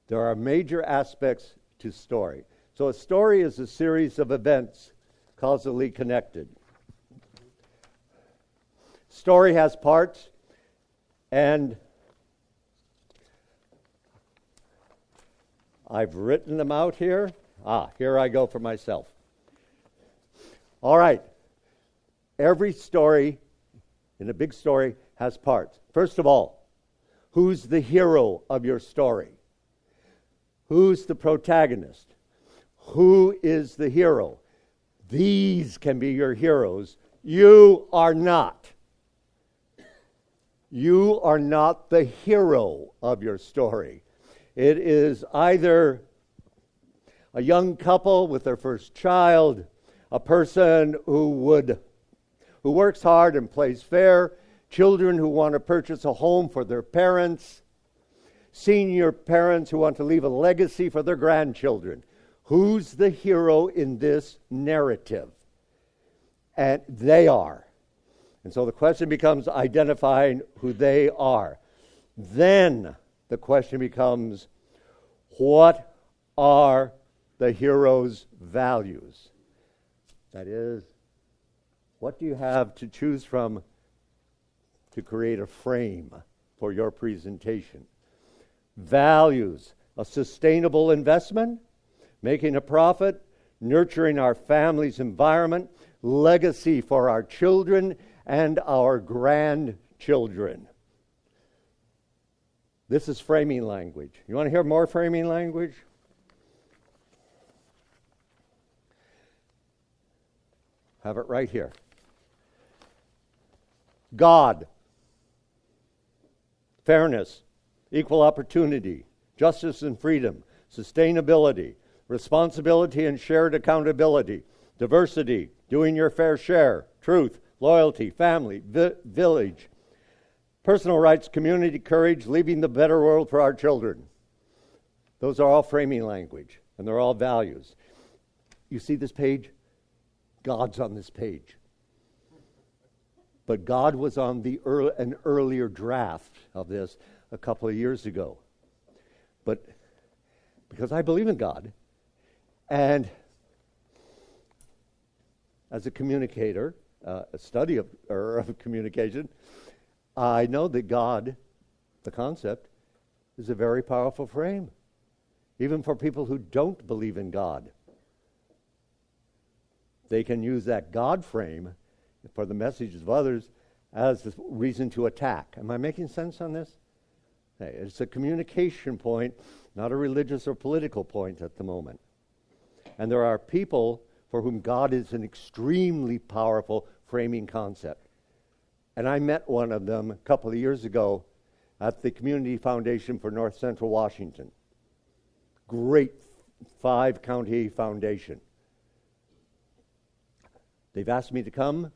[SPEAKER 5] There are major aspects to story. So a story is a series of events causally connected. Story has parts, and I've written them out here. Here I go for myself. All right. Every story, in a big story, has parts. First of all, who's the hero of your story? Who's the protagonist? Who is the hero? These can be your heroes. You are not. You are not the hero of your story. It is either a young couple with their first child, a person who works hard and plays fair, children who want to purchase a home for their parents, senior parents who want to leave a legacy for their grandchildren. Who's the hero in this narrative? And they are. And so the question becomes identifying who they are. Then the question becomes, what are the hero's values? That is, what do you have to choose from to create a frame for your presentation? Values: a sustainable investment, making a profit, nurturing our family's environment, legacy for our children and our grandchildren. This is framing language. You want to hear more framing language? Have it right here. God. Fairness, equal opportunity, justice and freedom, sustainability, responsibility and shared accountability, diversity, doing your fair share, truth, loyalty, family, village, personal rights, community, courage, leaving the better world for our children. Those are all framing language, and they're all values. You see this page? God's on this page. But God was on an earlier draft of this a couple of years ago. But because I believe in God, and as a communicator, a study of communication, I know that God, the concept, is a very powerful frame, even for people who don't believe in God. They can use that God frame for the messages of others as the reason to attack. Am I making sense on this? Hey, it's a communication point, not a religious or political point at the moment. And there are people for whom God is an extremely powerful framing concept. And I met one of them a couple of years ago at the Community Foundation for North Central Washington. Great 5-county foundation. They've asked me to come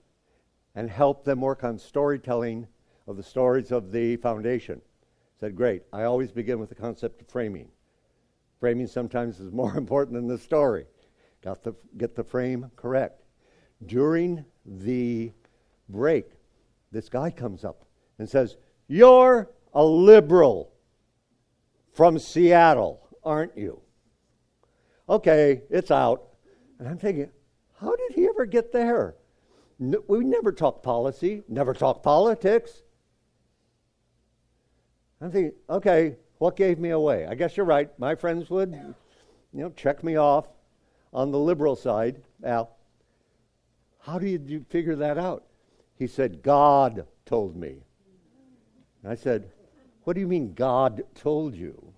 [SPEAKER 5] and help them work on storytelling of the stories of the foundation. I said, great. I always begin with the concept of framing. Framing sometimes is more important than the story. Get the frame correct. During the break, this guy comes up and says, "You're a liberal from Seattle, aren't you?" Okay, it's out. And I'm thinking, how did he ever get there? We never talk policy, never talk politics. I'm thinking, okay, what gave me away? I guess you're right. My friends would, check me off on the liberal side. Al, how do you figure that out? He said, God told me. And I said, what do you mean God told you?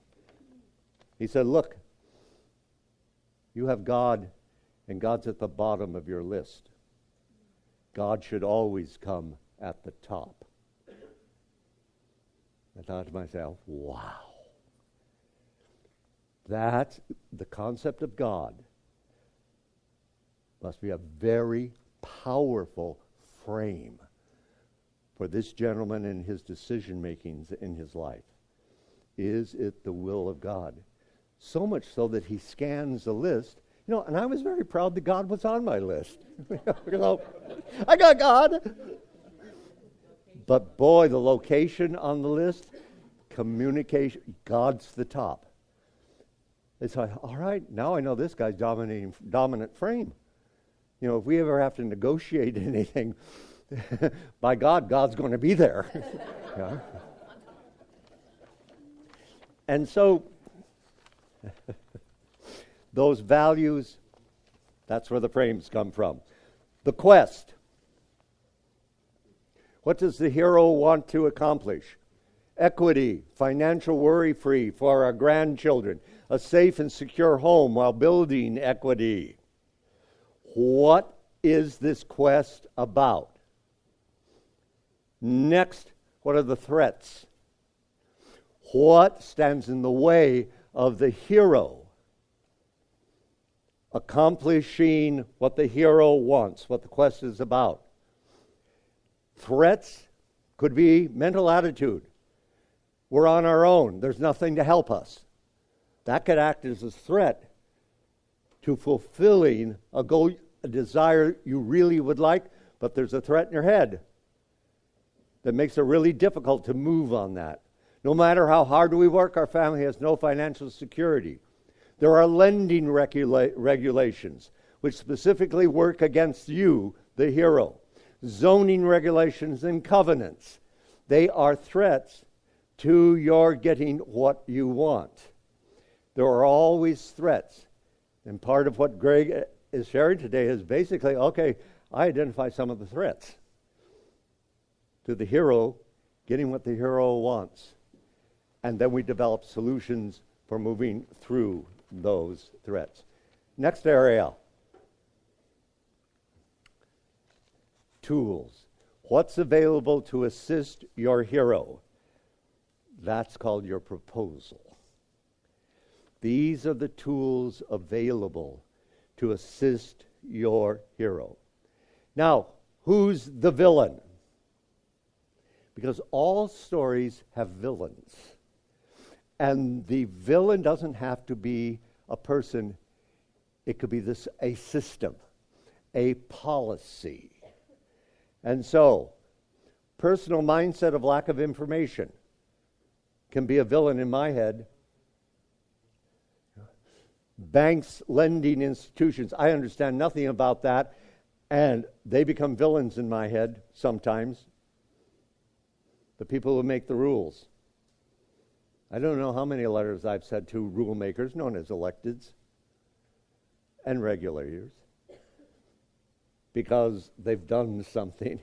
[SPEAKER 5] He said, look, you have God, and God's at the bottom of your list. God should always come at the top. I thought to myself, wow. That's the concept of God. Must be a very powerful frame for this gentleman and his decision makings in his life. Is it the will of God? So much so that he scans the list. And I was very proud that God was on my list. I got God. But boy, the location on the list, communication, God's the top. It's like, all right, now I know this guy's dominant frame. If we ever have to negotiate anything, by God, God's going to be there. Yeah. And so, those values, that's where the frames come from. The quest. What does the hero want to accomplish? Equity, financial worry-free for our grandchildren, a safe and secure home while building equity. What is this quest about? Next, what are the threats? What stands in the way of the hero accomplishing what the hero wants, what the quest is about? Threats could be mental attitude. We're on our own. There's nothing to help us. That could act as a threat to fulfilling a goal, a desire you really would like, but there's a threat in your head that makes it really difficult to move on that. No matter how hard we work, our family has no financial security. There are lending regulations which specifically work against you, the hero. Zoning regulations and covenants. They are threats to your getting what you want. There are always threats. And part of what Greg is sharing today is basically, okay, I identify some of the threats to the hero getting what the hero wants. And then we develop solutions for moving through those threats. Next area. Tools. What's available to assist your hero? That's called your proposal. These are the tools available to assist your hero. Now, who's the villain? Because all stories have villains. And the villain doesn't have to be a person. It could be a system, a policy. And so, personal mindset of lack of information can be a villain in my head. Banks, lending institutions, I understand nothing about that, and they become villains in my head sometimes. The people who make the rules. I don't know how many letters I've said to rule makers, known as electeds, and regulators, because they've done something,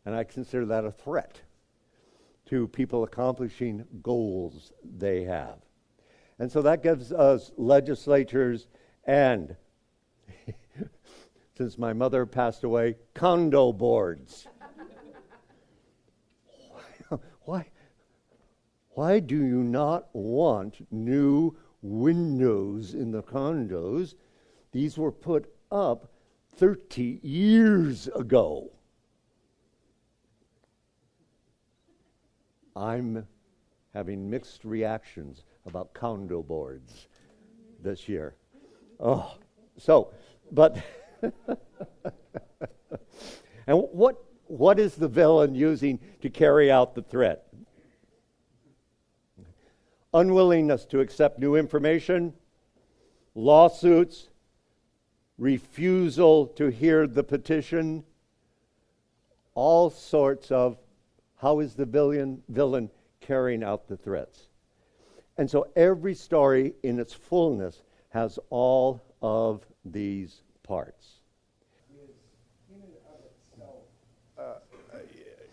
[SPEAKER 5] and I consider that a threat to people accomplishing goals they have. And so that gives us legislatures and, since my mother passed away, condo boards. Why do you not want new windows in the condos? These were put up 30 years ago. I'm having mixed reactions about condo boards this year. But and what is the villain using to carry out the threat? Unwillingness to accept new information, lawsuits, refusal to hear the petition, all sorts of how is the villain carrying out the threats. And so every story in its fullness has all of these parts.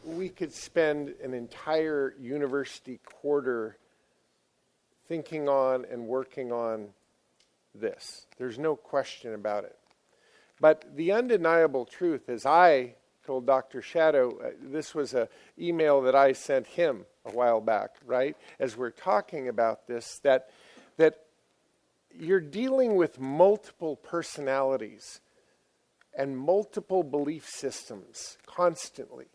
[SPEAKER 1] We could spend an entire university quarter thinking on and working on this. There's no question about it. But the undeniable truth, as I told Dr. Shadow, this was an email that I sent him a while back, right? As we're talking about this, that you're dealing with multiple personalities and multiple belief systems constantly.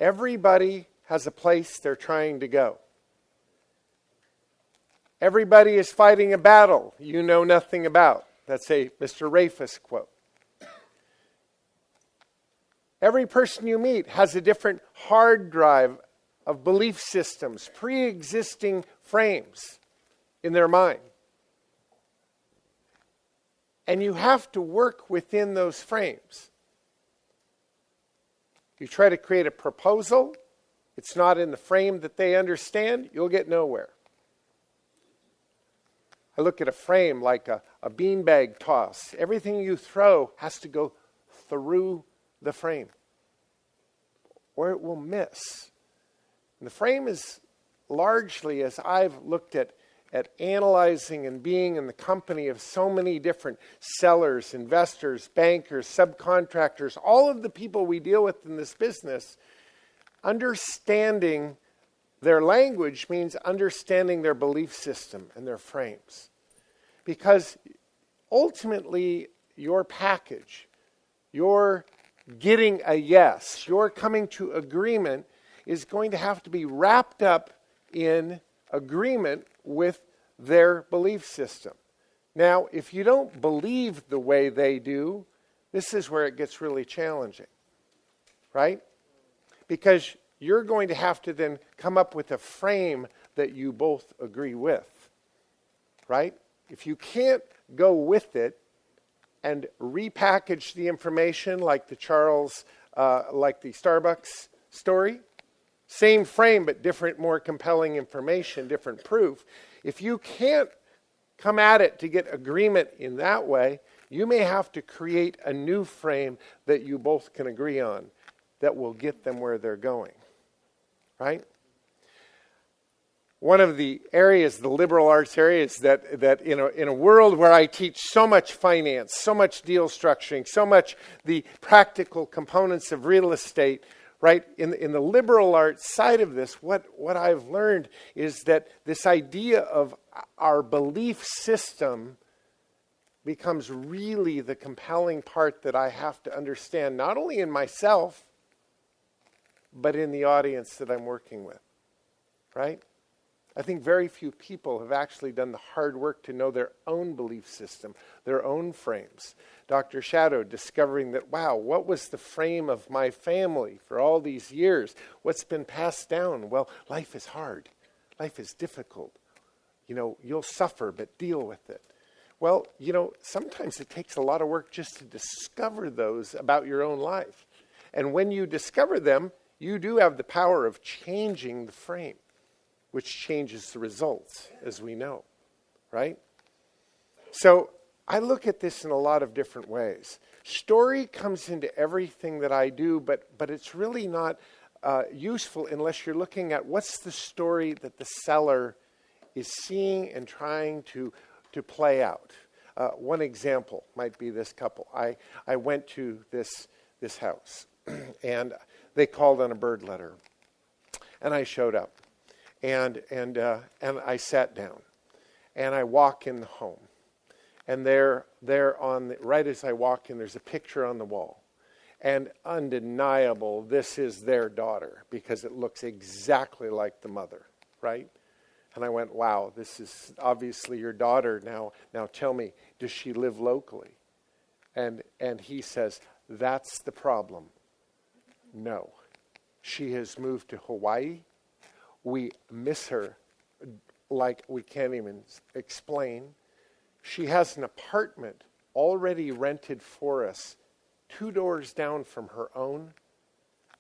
[SPEAKER 1] Everybody has a place they're trying to go. Everybody is fighting a battle you know nothing about. That's a Mr. Rafus quote. Every person you meet has a different hard drive of belief systems, pre-existing frames in their mind. And you have to work within those frames. You try to create a proposal, it's not in the frame that they understand, you'll get nowhere. I look at a frame like a beanbag toss. Everything you throw has to go through the frame, or it will miss. And the frame is largely, as I've looked at analyzing and being in the company of so many different sellers, investors, bankers, subcontractors, all of the people we deal with in this business, understanding their language means understanding their belief system and their frames. Because ultimately, your package, your getting a yes, your coming to agreement is going to have to be wrapped up in agreement with their belief system. Now, if you don't believe the way they do, this is where it gets really challenging, right? Because you're going to have to then come up with a frame that you both agree with, right? If you can't go with it and repackage the information like the like the Starbucks story, same frame but different, more compelling information, different proof. If you can't come at it to get agreement in that way, you may have to create a new frame that you both can agree on that will get them where they're going. Right? One of the areas, the liberal arts areas, that in a world where I teach so much finance, so much deal structuring, so much the practical components of real estate, right? In the liberal arts side of this, what I've learned is that this idea of our belief system becomes really the compelling part that I have to understand, not only in myself, but in the audience that I'm working with, right? I think very few people have actually done the hard work to know their own belief system, their own frames. Dr. Shadow discovering that, wow, what was the frame of my family for all these years? What's been passed down? Well, life is hard. Life is difficult. You'll suffer, but deal with it. Well, sometimes it takes a lot of work just to discover those about your own life. And when you discover them, you do have the power of changing the frame, which changes the results, as we know, right? So I look at this in a lot of different ways. Story comes into everything that I do, but it's really not useful unless you're looking at what's the story that the seller is seeing and trying to play out. One example might be this couple. I went to this house, and they called on a bird letter, and I showed up. And I sat down, and I walk in the home, and there on right as I walk in, there's a picture on the wall, and undeniable, this is their daughter because it looks exactly like the mother, right? And I went, wow, this is obviously your daughter. Now tell me, does she live locally? And he says, that's the problem. No, she has moved to Hawaii. We miss her like we can't even explain. She has an apartment already rented for us 2 doors down from her own,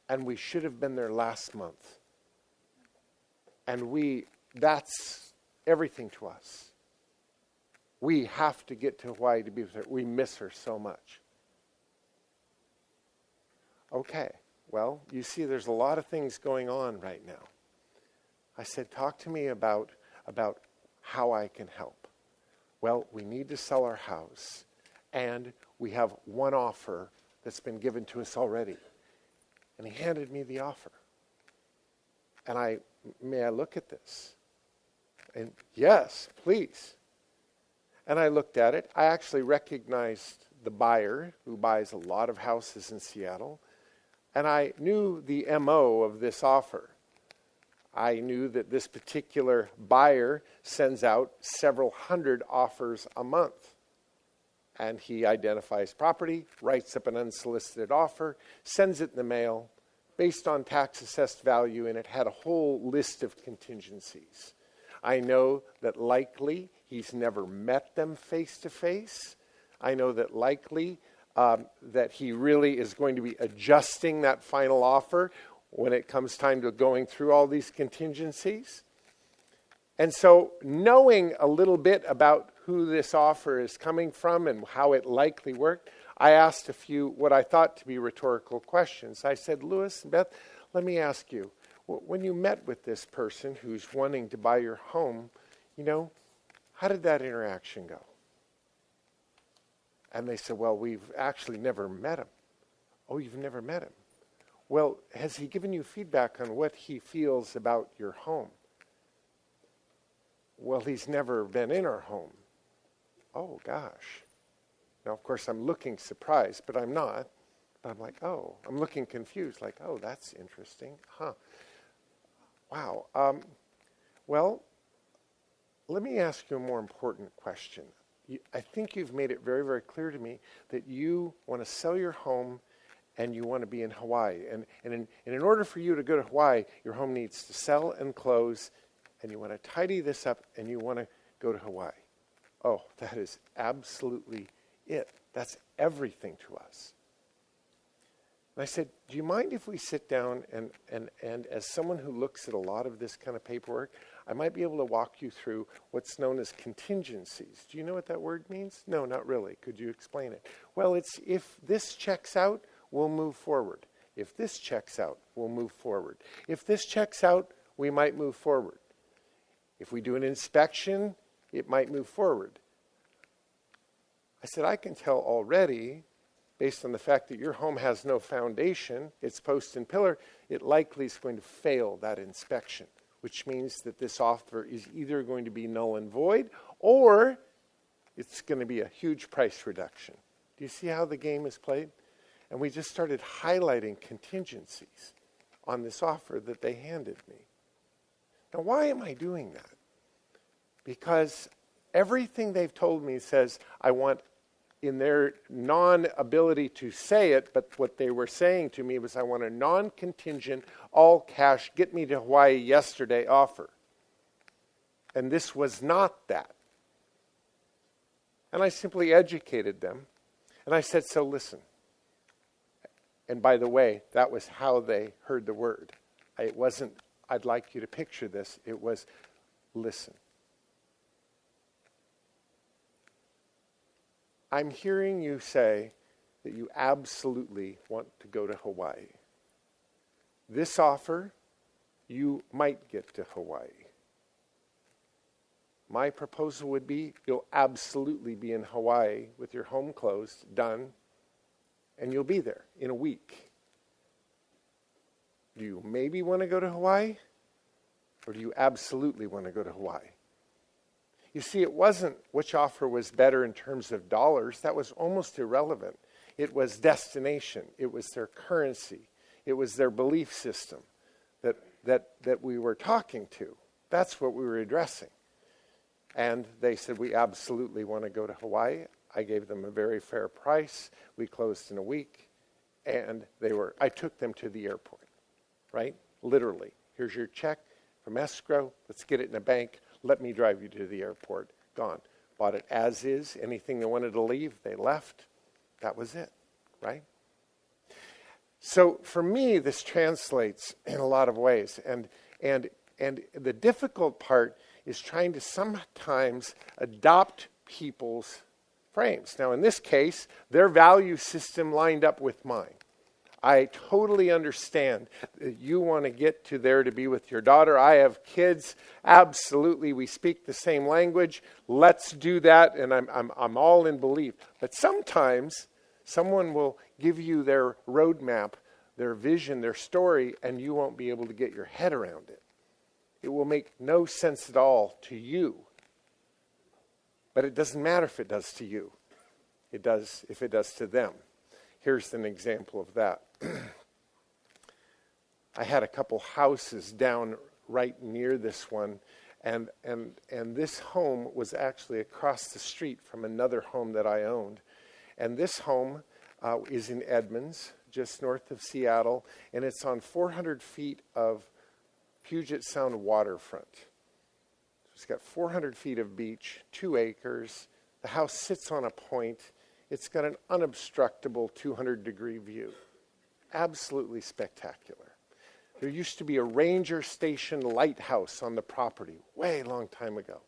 [SPEAKER 1] and we should have been there last month. And that's everything to us. We have to get to Hawaii to be with her. We miss her so much. Okay, well, you see there's a lot of things going on right now. I said, talk to me about how I can help. Well, we need to sell our house, and we have one offer that's been given to us already. And he handed me the offer. And may I look at this? And yes, please. And I looked at it. I actually recognized the buyer who buys a lot of houses in Seattle. And I knew the MO of this offer. I knew that this particular buyer sends out several hundred offers a month. And he identifies property, writes up an unsolicited offer, sends it in the mail, based on tax assessed value, and it had a whole list of contingencies. I know that likely he's never met them face to face. I know that likely that he really is going to be adjusting that final offer when it comes time to going through all these contingencies. And so knowing a little bit about who this offer is coming from and how it likely worked, I asked a few what I thought to be rhetorical questions. I said, Louis and Beth, let me ask you, when you met with this person who's wanting to buy your home, how did that interaction go? And they said, well, we've actually never met him. Oh, you've never met him? Well, has he given you feedback on what he feels about your home? Well, he's never been in our home. Oh, gosh. Now, of course, I'm looking surprised, but I'm not. But I'm like, oh, I'm looking confused, like, oh, that's interesting. Huh. Wow. Well, let me ask you a more important question. I think you've made it very, very clear to me that you want to sell your home and you want to be in Hawaii. And in order for you to go to Hawaii, your home needs to sell and close, and you want to tidy this up, and you want to go to Hawaii. Oh, that is absolutely it. That's everything to us. And I said, do you mind if we sit down and as someone who looks at a lot of this kind of paperwork, I might be able to walk you through what's known as contingencies. Do you know what that word means? No, not really. Could you explain it? Well, it's if this checks out, we'll move forward. If this checks out, we'll move forward. If this checks out, we might move forward. If we do an inspection, it might move forward. I said, I can tell already, based on the fact that your home has no foundation, it's post and pillar, it likely is going to fail that inspection, which means that this offer is either going to be null and void or it's going to be a huge price reduction. Do you see how the game is played? And we just started highlighting contingencies on this offer that they handed me. Now, why am I doing that? Because everything they've told me says I want, in their non-ability to say it, but what they were saying to me was I want a non-contingent, all-cash, get me to Hawaii yesterday offer. And this was not that. And I simply educated them. And I said, so listen. And by the way, that was how they heard the word. It wasn't, I'd like you to picture this. It was, listen. I'm hearing you say that you absolutely want to go to Hawaii. This offer, you might get to Hawaii. My proposal would be you'll absolutely be in Hawaii with your home closed, done, and you'll be there in a week. Do you maybe want to go to Hawaii? Or do you absolutely want to go to Hawaii? You see, it wasn't which offer was better in terms of dollars. That was almost irrelevant. It was destination. It was their currency. It was their belief system that we were talking to. That's what we were addressing. And they said, we absolutely want to go to Hawaii. I gave them a very fair price. We closed in a week. And I took them to the airport, right? Literally. Here's your check from escrow. Let's get it in a bank. Let me drive you to the airport. Gone. Bought it as is. Anything they wanted to leave, they left. That was it, right? So for me, this translates in a lot of ways. And the difficult part is trying to sometimes adopt people's frames. Now, in this case, their value system lined up with mine. I totally understand that you want to get to there to be with your daughter. I have kids. Absolutely, we speak the same language. Let's do that, and I'm all in belief. But sometimes someone will give you their roadmap, their vision, their story, and you won't be able to get your head around it. It will make no sense at all to you. But it doesn't matter if it does to you. It does if it does to them. Here's an example of that. I had a couple houses down right near this one, and this home was actually across the street from another home that I owned. And this home is in Edmonds, just north of Seattle, and it's on 400 feet of Puget Sound waterfront. It's got 400 feet of beach, 2 acres. The house sits on a point. It's got an unobstructable 200-degree view. Absolutely spectacular. There used to be a ranger station lighthouse on the property way long time ago.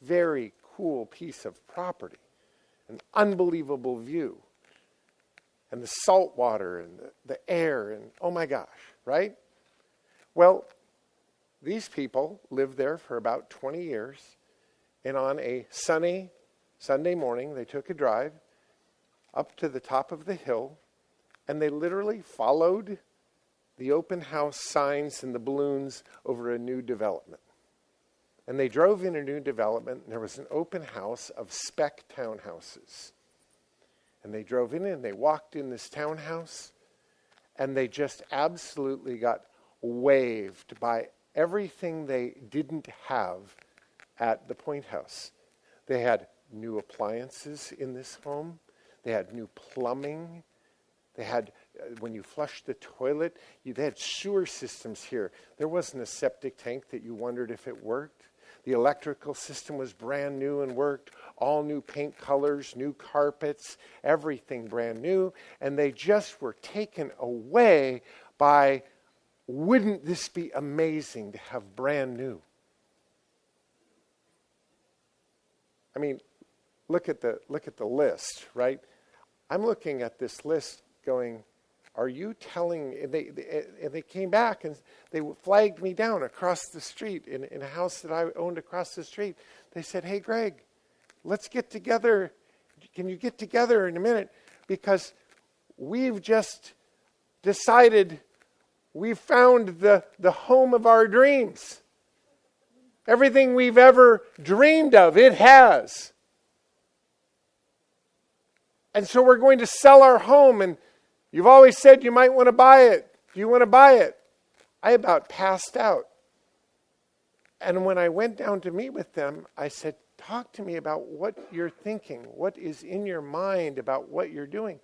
[SPEAKER 1] Very cool piece of property. An unbelievable view. And the salt water and the air and oh my gosh, right? Well, these people lived there for about 20 years, and on a sunny Sunday morning, they took a drive up to the top of the hill, and they literally followed the open house signs and the balloons over a new development. And they drove in a new development, and there was an open house of spec townhouses. And they drove in and they walked in this townhouse, and they just absolutely got waved by everything they didn't have at the Point House. They had new appliances in this home. They had new plumbing. They had, when you flushed the toilet, they had sewer systems here. There wasn't a septic tank that you wondered if it worked. The electrical system was brand new and worked. All new paint colors, new carpets, everything brand new. And they just were taken away by, wouldn't this be amazing to have brand new? I mean, look at the list, right? I'm looking at this list going, are you telling, and they came back and they flagged me down across the street in a house that I owned across the street. They said, hey, Greg, let's get together. Can you get together in a minute? Because we've just decided we found the home of our dreams. Everything we've ever dreamed of, it has. And so we're going to sell our home, and you've always said you might want to buy it. Do you want to buy it? I about passed out. And when I went down to meet with them, I said, talk to me about what you're thinking. What is in your mind about what you're doing?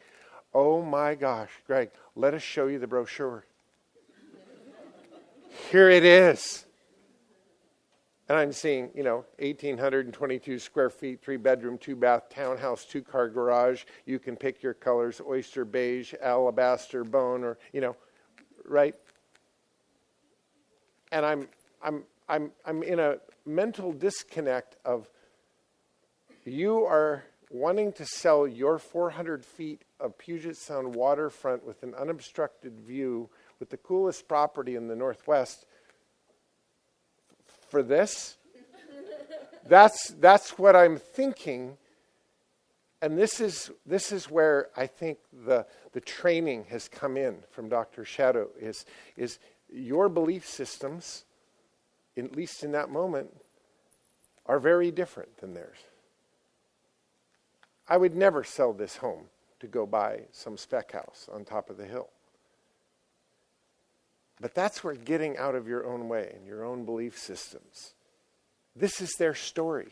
[SPEAKER 1] Oh my gosh, Greg, let us show you the brochure. Here it is. And I'm seeing, 1,822 square feet, 3-bedroom, 2-bath, townhouse, 2-car garage. You can pick your colors, oyster beige, alabaster bone, or, right? And I'm in a mental disconnect of, you are wanting to sell your 400 feet of Puget Sound waterfront with an unobstructed view with the coolest property in the Northwest for this? That's what I'm thinking. And this is where I think the training has come in from Dr. Shadow is your belief systems, at least in that moment, are very different than theirs. I would never sell this home to go buy some spec house on top of the hill. But that's where getting out of your own way and your own belief systems. This is their story.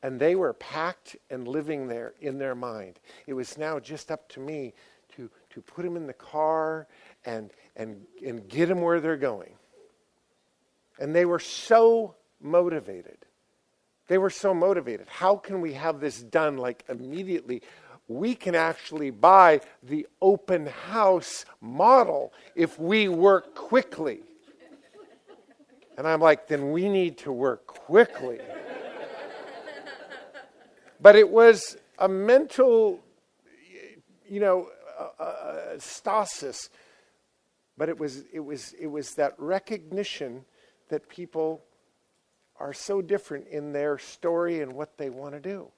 [SPEAKER 1] And they were packed and living there in their mind. It was now just up to me to put them in the car and get them where they're going. And they were so motivated. They were so motivated. How can we have this done like immediately? We can actually buy the open house model if we work quickly. And I'm like, then we need to work quickly. But it was a mental, stasis. But it was that recognition that people are so different in their story and what they want to do.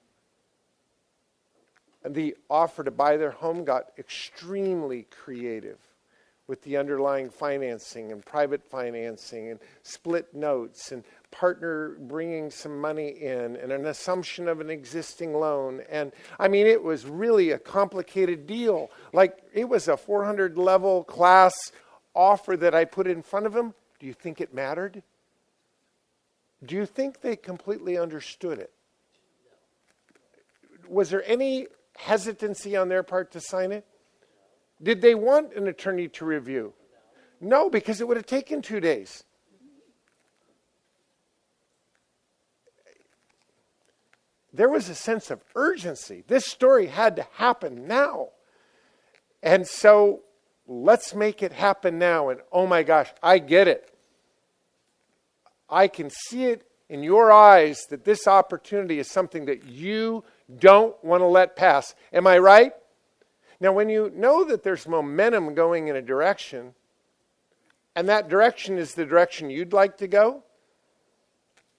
[SPEAKER 1] And the offer to buy their home got extremely creative with the underlying financing and private financing and split notes and partner bringing some money in and an assumption of an existing loan. And it was really a complicated deal. Like, it was a 400 level class offer that I put in front of them. Do you think it mattered? Do you think they completely understood it? Was there any hesitancy on their part to sign it? Did they want an attorney to review? No, because it would have taken 2 days. There was a sense of urgency. This story had to happen now. And so let's make it happen now. And oh my gosh, I get it. I can see it in your eyes that this opportunity is something that you don't want to let pass. Am I right? Now, when you know that there's momentum going in a direction, and that direction is the direction you'd like to go,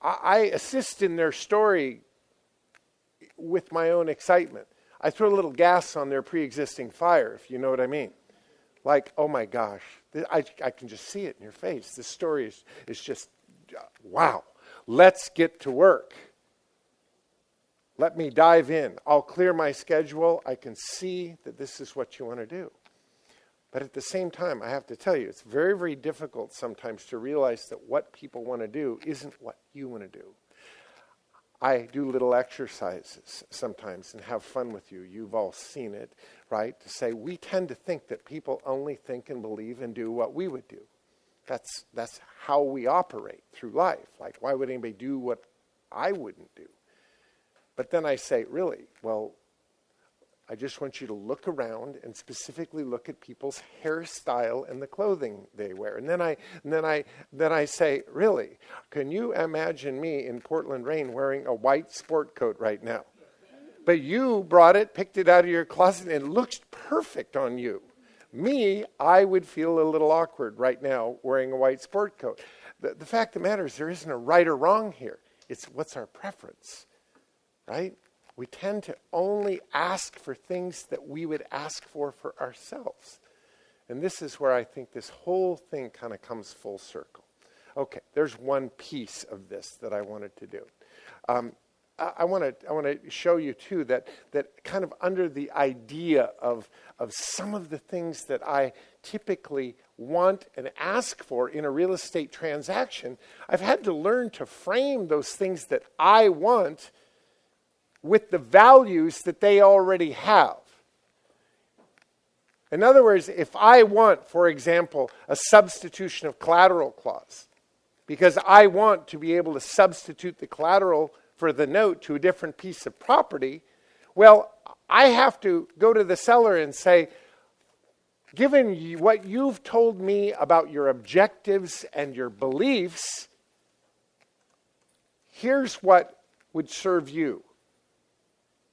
[SPEAKER 1] I assist in their story with my own excitement. I throw a little gas on their pre-existing fire, if you know what I mean. Like, oh my gosh, I can just see it in your face. This story is just, wow. Let's get to work. Let me dive in. I'll clear my schedule. I can see that this is what you want to do. But at the same time, I have to tell you, it's very, very difficult sometimes to realize that what people want to do isn't what you want to do. I do little exercises sometimes and have fun with you. You've all seen it, right? To say we tend to think that people only think and believe and do what we would do. That's how we operate through life. Like, why would anybody do what I wouldn't do? But then I say, really, well, I just want you to look around and specifically look at people's hairstyle and the clothing they wear. And then I say, really, can you imagine me in Portland rain wearing a white sport coat right now? But you brought it, picked it out of your closet, and it looks perfect on you. Me, I would feel a little awkward right now wearing a white sport coat. The fact of the matter is there isn't a right or wrong here. It's what's our preference, right? We tend to only ask for things that we would ask for ourselves. And this is where I think this whole thing kind of comes full circle. Okay, there's one piece of this that I wanted to do. I want to show you too that kind of under the idea of some of the things that I typically want and ask for in a real estate transaction, I've had to learn to frame those things that I want with the values that they already have. In other words, if I want, for example, a substitution of collateral clause, because I want to be able to substitute the collateral for the note to a different piece of property, well, I have to go to the seller and say, given what you've told me about your objectives and your beliefs, here's what would serve you.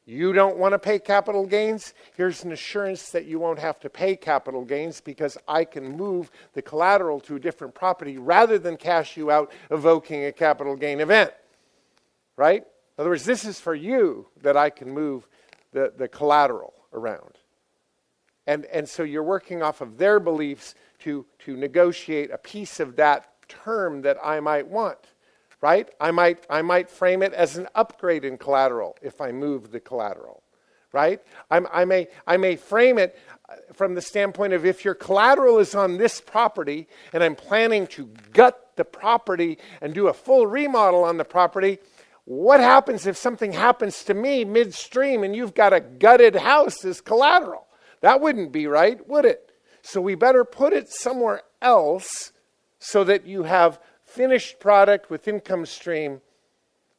[SPEAKER 1] You don't want to pay capital gains? Here's an assurance that you won't have to pay capital gains because I can move the collateral to a different property rather than cash you out evoking a capital gain event. Right? In other words, this is for you that I can move the collateral around. And so you're working off of their beliefs to negotiate a piece of that term that I might want. Right? I might frame it as an upgrade in collateral if I move the collateral. Right? I may frame it from the standpoint of if your collateral is on this property and I'm planning to gut the property and do a full remodel on the property, what happens if something happens to me midstream and you've got a gutted house as collateral? That wouldn't be right, would it? So we better put it somewhere else so that you have finished product with income stream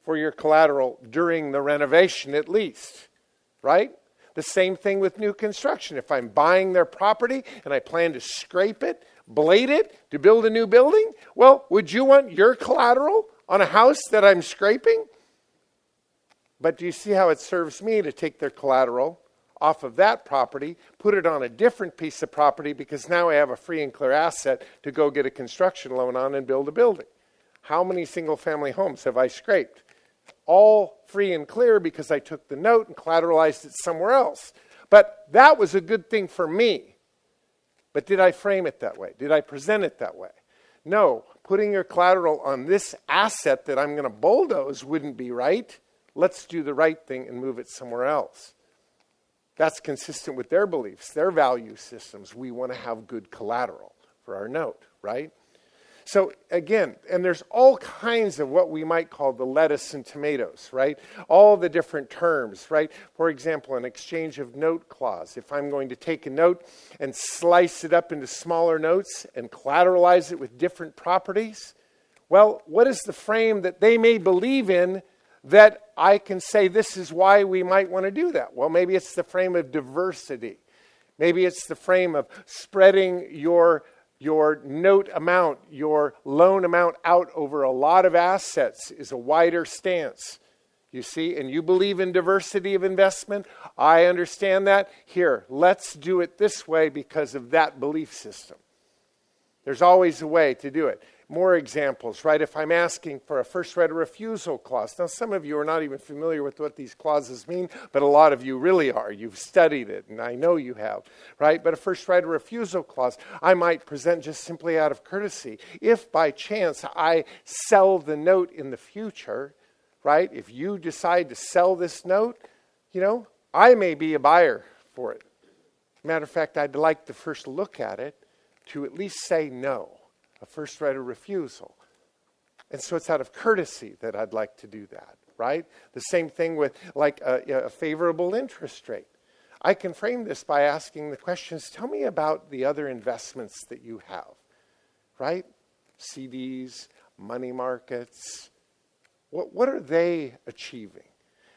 [SPEAKER 1] for your collateral during the renovation at least, right? The same thing with new construction. If I'm buying their property and I plan to scrape it, blade it to build a new building, well, would you want your collateral on a house that I'm scraping? But do you see how it serves me to take their collateral off of that property, put it on a different piece of property because now I have a free and clear asset to go get a construction loan on and build a building? How many single family homes have I scraped? All free and clear because I took the note and collateralized it somewhere else. But that was a good thing for me. But did I frame it that way? Did I present it that way? No, putting your collateral on this asset that I'm going to bulldoze wouldn't be right. Let's do the right thing and move it somewhere else. That's consistent with their beliefs, their value systems. We want to have good collateral for our note, right? So again, and there's all kinds of what we might call the lettuce and tomatoes, right? All the different terms, right? For example, an exchange of note clause. If I'm going to take a note and slice it up into smaller notes and collateralize it with different properties, well, what is the frame that they may believe in that I can say this is why we might want to do that? Well, maybe it's the frame of diversity. Maybe it's the frame of spreading your note amount, your loan amount out over a lot of assets is a wider stance. You see, and you believe in diversity of investment. I understand that. Here, let's do it this way because of that belief system. There's always a way to do it. More examples, right? If I'm asking for a first right of refusal clause. Now, some of you are not even familiar with what these clauses mean, but a lot of you really are. You've studied it, and I know you have, right? But a first right of refusal clause, I might present just simply out of courtesy. If by chance I sell the note in the future, right? If you decide to sell this note, I may be a buyer for it. Matter of fact, I'd like to first look at it to at least say no. A first right of refusal. And so it's out of courtesy that I'd like to do that, right? The same thing with like a favorable interest rate. I can frame this by asking the questions, tell me about the other investments that you have, right? CDs, money markets. What are they achieving?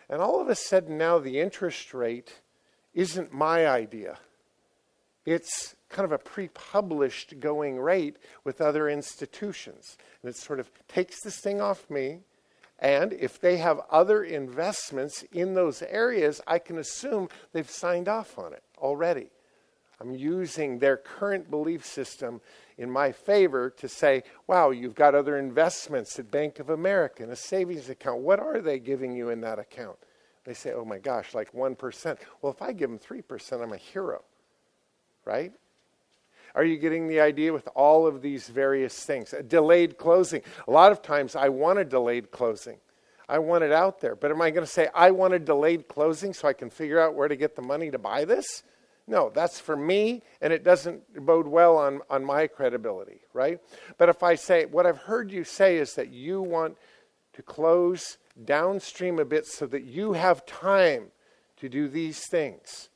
[SPEAKER 1] And all of a sudden now the interest rate isn't my idea. It's kind of a pre-published going rate with other institutions. And it sort of takes this thing off me. And if they have other investments in those areas, I can assume they've signed off on it already. I'm using their current belief system in my favor to say, wow, you've got other investments at Bank of America in a savings account. What are they giving you in that account? They say, oh my gosh, like 1%. Well, if I give them 3%, I'm a hero. Right? Are you getting the idea with all of these various things? A delayed closing. A lot of times I want a delayed closing. I want it out there. But am I going to say, I want a delayed closing so I can figure out where to get the money to buy this? No, that's for me, and it doesn't bode well on my credibility, right? But if I say, what I've heard you say is that you want to close downstream a bit so that you have time to do these things.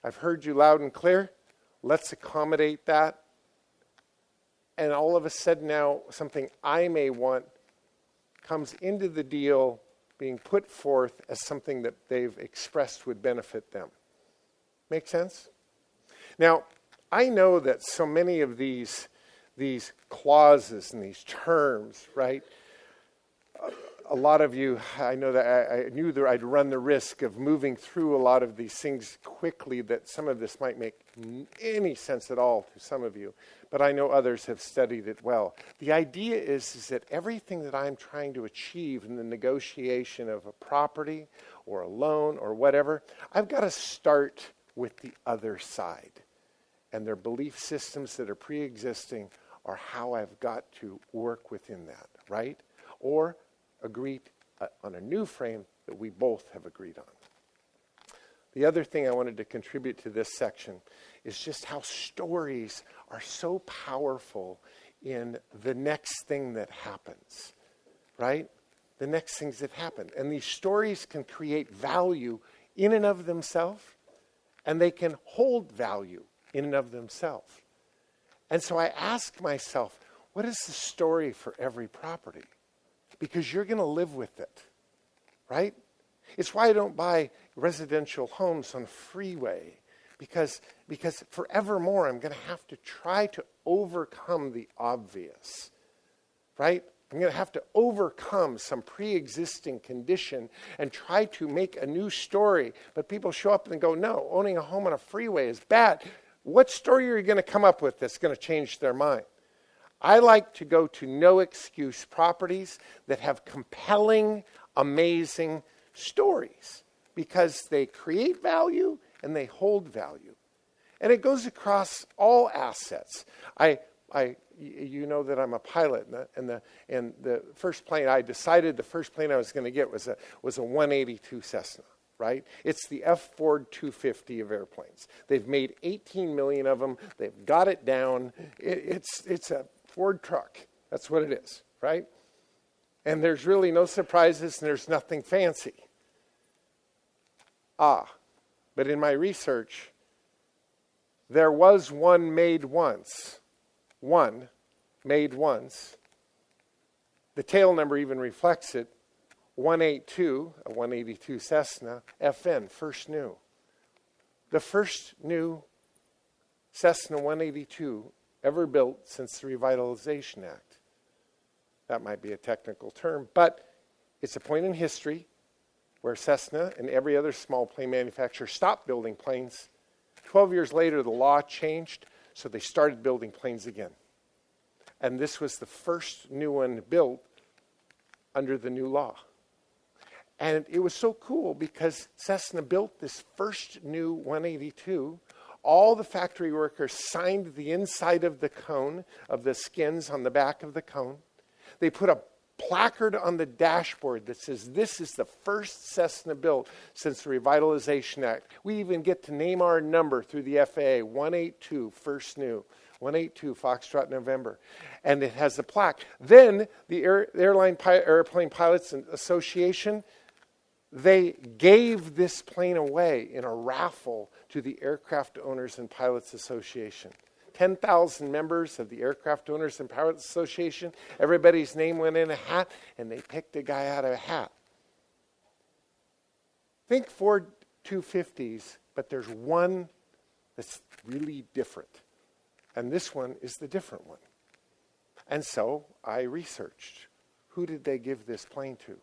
[SPEAKER 1] I've heard you loud and clear. Let's accommodate that. And all of a sudden now, something I may want comes into the deal being put forth as something that they've expressed would benefit them. Make sense? Now, I know that so many of these clauses and these terms, right? A lot of you, I know that I knew that I'd run the risk of moving through a lot of these things quickly, that some of this might make any sense at all to some of you, but I know others have studied it well. The idea is that everything that I'm trying to achieve in the negotiation of a property or a loan or whatever, I've got to start with the other side. And their belief systems that are pre-existing are how I've got to work within that, right? Or agree on a new frame that we both have agreed on. The other thing I wanted to contribute to this section is just how stories are so powerful in the next thing that happens, right? The next things that happen. And these stories can create value in and of themselves, and they can hold value in and of themselves. And so I ask myself, what is the story for every property? Because you're going to live with it, right? It's why I don't buy residential homes on a freeway, because forevermore I'm going to have to try to overcome the obvious, right? I'm going to have to overcome some pre-existing condition and try to make a new story. But people show up and go, no, owning a home on a freeway is bad. What story are you going to come up with that's going to change their mind? I like to go to no-excuse properties that have compelling, amazing stories because they create value and they hold value. And it goes across all assets. You know that I'm a pilot, and the first plane I decided the first plane I was going to get was a 182 Cessna, right? It's the F. Ford 250 of airplanes. They've made 18 million of them. They've got it down. It's a Ford truck. That's what it is, right? And there's really no surprises, and there's nothing fancy. But in my research, there was one made once. One made once. The tail number even reflects it. 182, a 182 Cessna, FN, first new. The first new Cessna 182 ever built since the Revitalization Act. That might be a technical term, but it's a point in history where Cessna and every other small plane manufacturer stopped building planes. 12 years later, the law changed, so they started building planes again. And this was the first new one built under the new law. And it was so cool because Cessna built this first new 182. All the factory workers signed the inside of the cone, of the skins on the back of the cone. They put a placard on the dashboard that says, this is the first Cessna built since the Revitalization Act. We even get to name our number through the FAA, 182, first new. 182, Foxtrot, November. And it has the plaque. Then the Airplane Pilots Association, they gave this plane away in a raffle to the Aircraft Owners and Pilots Association. 10,000 members of the Aircraft Owners and Pilots Association. Everybody's name went in a hat, and they picked a guy out of a hat. Think Ford 250s, but there's one that's really different. And this one is the different one. And so I researched, who did they give this plane to?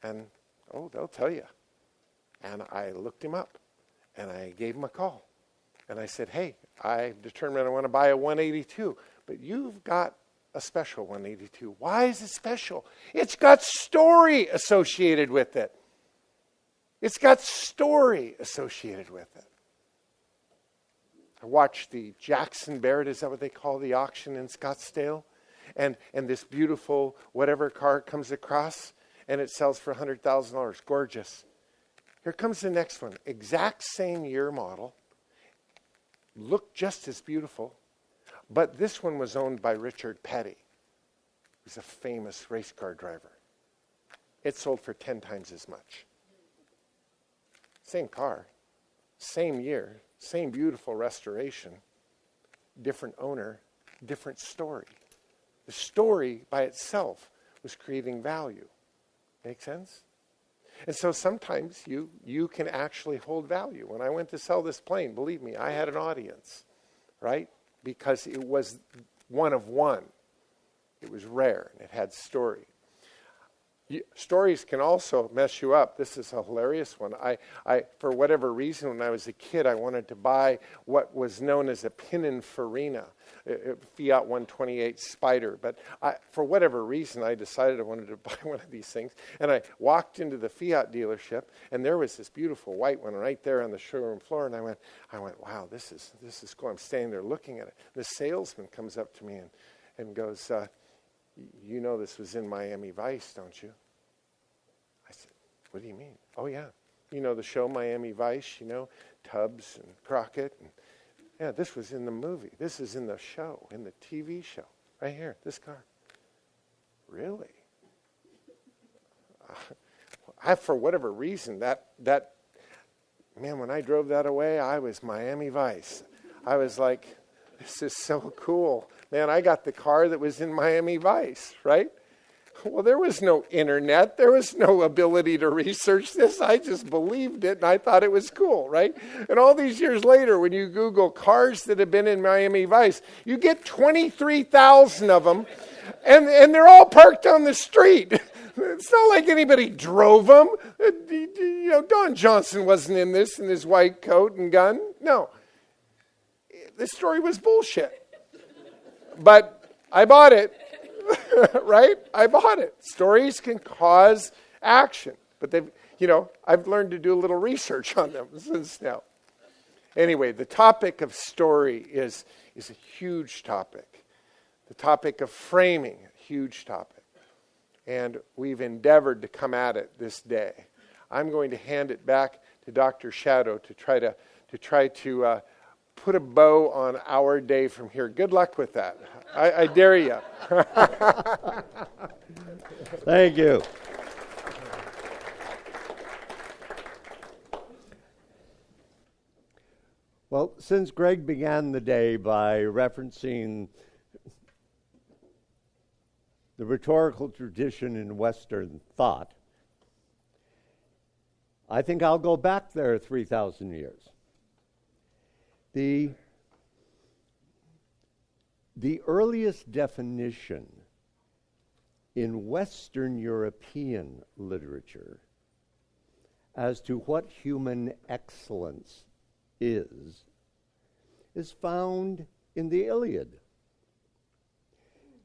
[SPEAKER 1] And, they'll tell you. And I looked him up, and I gave him a call. And I said, hey, I've determined I want to buy a 182, but you've got a special 182. Why is it special? It's got story associated with it. It's got story associated with it. I watched the Jackson Barrett, is that what they call the auction in Scottsdale? And this beautiful whatever car comes across, and it sells for $100,000. Gorgeous. Here comes the next one. Exact same year model. Looked just as beautiful. But this one was owned by Richard Petty, who's a famous race car driver. It sold for 10 times as much. Same car, same year, same beautiful restoration, different owner, different story. The story by itself was creating value. Make sense? And so sometimes you can actually hold value. When I went to sell this plane, believe me, I had an audience, right? Because it was one of one. It was rare and it had story. Stories can also mess you up. This is a hilarious one. I, for whatever reason, when I was a kid, I wanted to buy what was known as a Pininfarina, a Fiat 128 Spider. But for whatever reason, I decided I wanted to buy one of these things. And I walked into the Fiat dealership, and there was this beautiful white one right there on the showroom floor. And I went, wow, this is cool. I'm standing there looking at it. The salesman comes up to me and goes, you know this was in Miami Vice, don't you? I said, what do you mean? Oh, yeah. You know the show Miami Vice, Tubbs and Crockett. And, yeah, this was in the movie. This is in the show, in the TV show. Right here, this car. Really? For whatever reason, that man, when I drove that away, I was Miami Vice. I was like, this is so cool. Man, I got the car that was in Miami Vice, right? Well, there was no internet. There was no ability to research this. I just believed it, and I thought it was cool, right? And all these years later, when you Google cars that have been in Miami Vice, you get 23,000 of them, and they're all parked on the street. It's not like anybody drove them. Don Johnson wasn't in this in his white coat and gun. No. The story was bullshit. But I bought it, right? I bought it. Stories can cause action, but I've learned to do a little research on them since now. Anyway, the topic of story is a huge topic. The topic of framing, a huge topic. And we've endeavored to come at it this day. I'm going to hand it back to Dr. Shadow to try to put a bow on our day from here. Good luck with that. I dare you.
[SPEAKER 5] Thank you. Well, since Greg began the day by referencing the rhetorical tradition in Western thought, I think I'll go back there 3,000 years. The earliest definition in Western European literature as to what human excellence is found in the Iliad.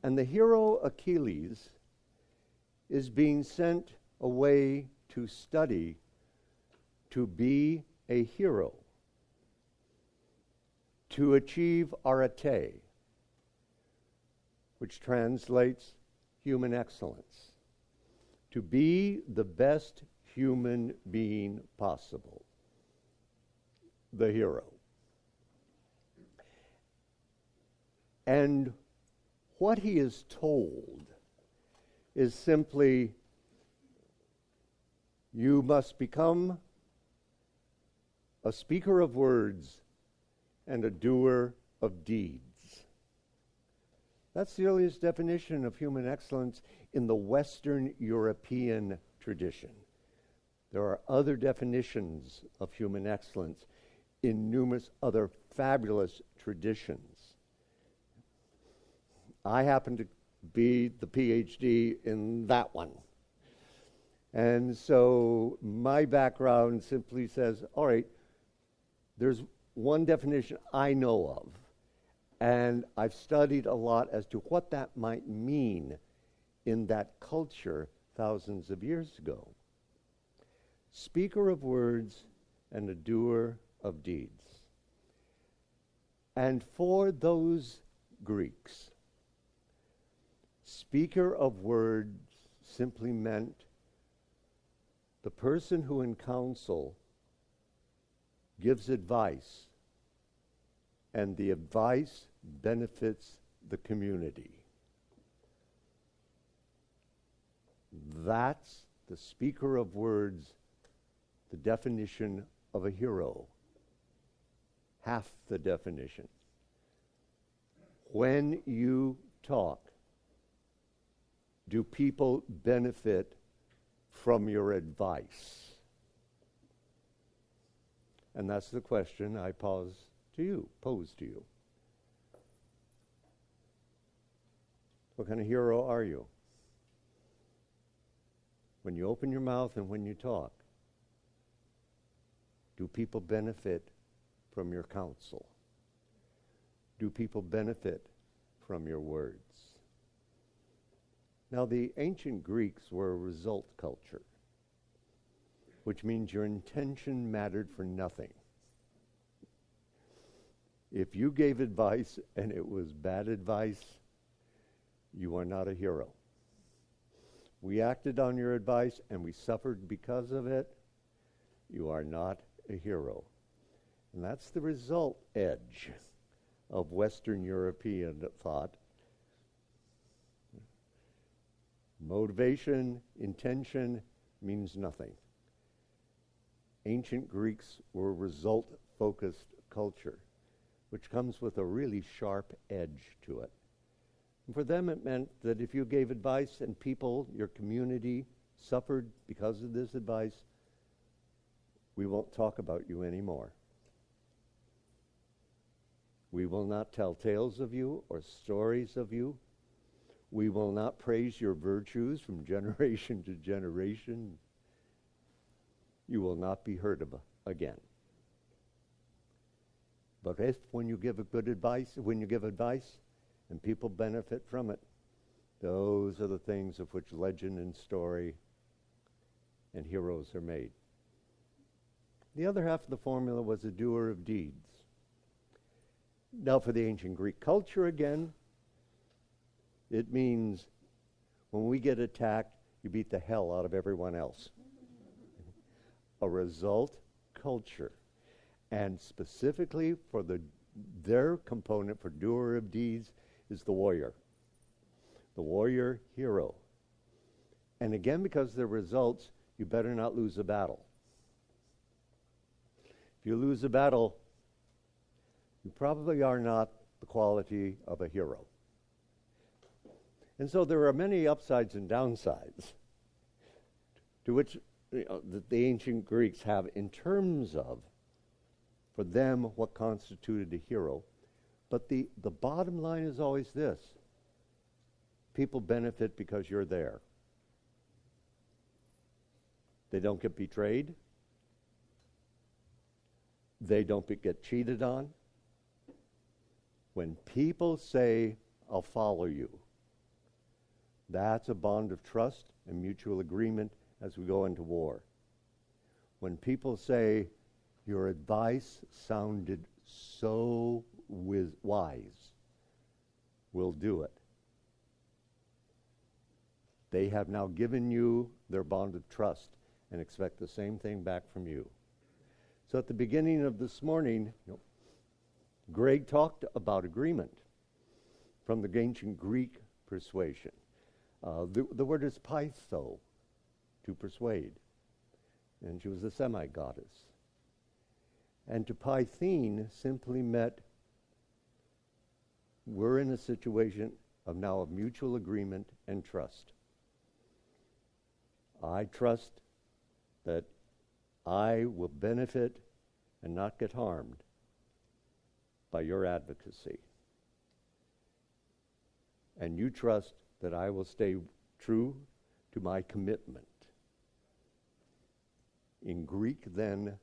[SPEAKER 5] And the hero Achilles is being sent away to study to be a hero, to achieve arete, which translates human excellence, to be the best human being possible, the hero. And what he is told is simply, you must become a speaker of words and a doer of deeds. That's the earliest definition of human excellence in the Western European tradition. There are other definitions of human excellence in numerous other fabulous traditions. I happen to be the PhD in that one. And so my background simply says, all right, there's one definition I know of, and I've studied a lot as to what that might mean in that culture thousands of years ago. Speaker of words and a doer of deeds. And for those Greeks, speaker of words simply meant the person who in council gives advice, and the advice benefits the community. That's the speaker of words, the definition of a hero. Half the definition. When you talk, do people benefit from your advice? And that's the question I pose to you. What kind of hero are you? When you open your mouth and when you talk, do people benefit from your counsel? Do people benefit from your words? Now, the ancient Greeks were a result culture, which means your intention mattered for nothing. If you gave advice and it was bad advice, you are not a hero. We acted on your advice and we suffered because of it, you are not a hero. And that's the result edge of Western European thought. Motivation, intention means nothing. Ancient Greeks were a result-focused culture, which comes with a really sharp edge to it. And for them, it meant that if you gave advice and people, your community, suffered because of this advice, we won't talk about you anymore. We will not tell tales of you or stories of you. We will not praise your virtues from generation to generation. You will not be heard of again. But if when you give advice and people benefit from it, those are the things of which legend and story and heroes are made. The other half of the formula was a doer of deeds. Now, for the ancient Greek culture again, it means when we get attacked, you beat the hell out of everyone else. A result culture. And specifically for their component for doer of deeds is the warrior hero. And again, because they're results, you better not lose a battle. If you lose a battle, you probably are not the quality of a hero. And so there are many upsides and downsides to which the ancient Greeks have in terms of, for them, what constituted a hero. But the bottom line is always this. People benefit because you're there. They don't get betrayed. They don't get cheated on. When people say, I'll follow you, that's a bond of trust and mutual agreement as we go into war. When people say, your advice sounded so wise, we'll do it. They have now given you their bond of trust and expect the same thing back from you. So at the beginning of this morning, Greg talked about agreement from the ancient Greek persuasion. The word is pytho, to persuade. And she was a semi-goddess. And to pythene simply meant we're in a situation of now of mutual agreement and trust. I trust that I will benefit and not get harmed by your advocacy. And you trust that I will stay true to my commitment. In Greek, then,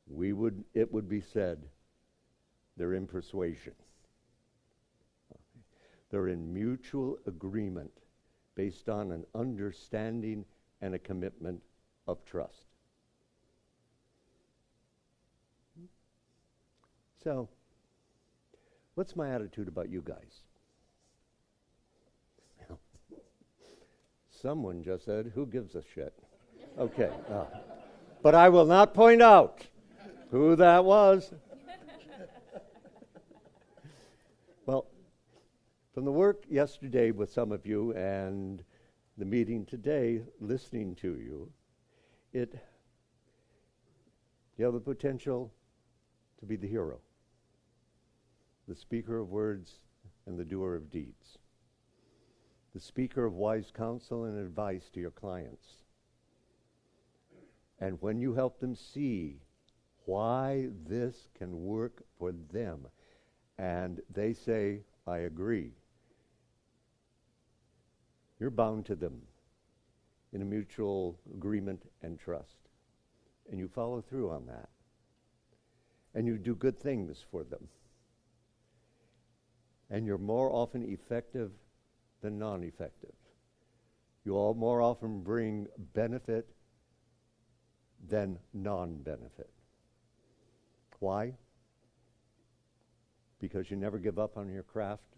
[SPEAKER 5] it would be said, they're in persuasion. They're in mutual agreement based on an understanding and a commitment of trust. So, What's my attitude about you guys? Someone just said, who gives a shit? Okay. But I will not point out who that was. Well, from the work yesterday with some of you and the meeting today, listening to you, you have the potential to be the hero, the speaker of words and the doer of deeds, the speaker of wise counsel and advice to your clients. And when you help them see why this can work for them, and they say, I agree, you're bound to them in a mutual agreement and trust. And you follow through on that. And you do good things for them. And you're more often effective than non-effective. You all more often bring benefit than non-benefit. Why? Because you never give up on your craft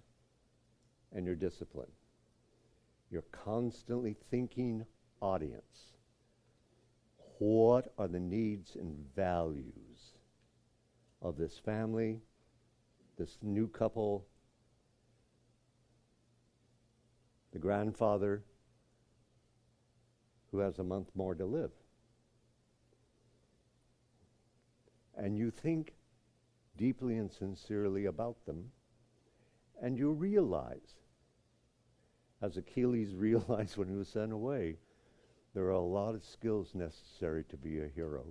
[SPEAKER 5] and your discipline. You're constantly thinking audience. What are the needs and values of this family, this new couple, the grandfather who has a month more to live? And you think deeply and sincerely about them, and you realize, as Achilles realized when he was sent away, there are a lot of skills necessary to be a hero.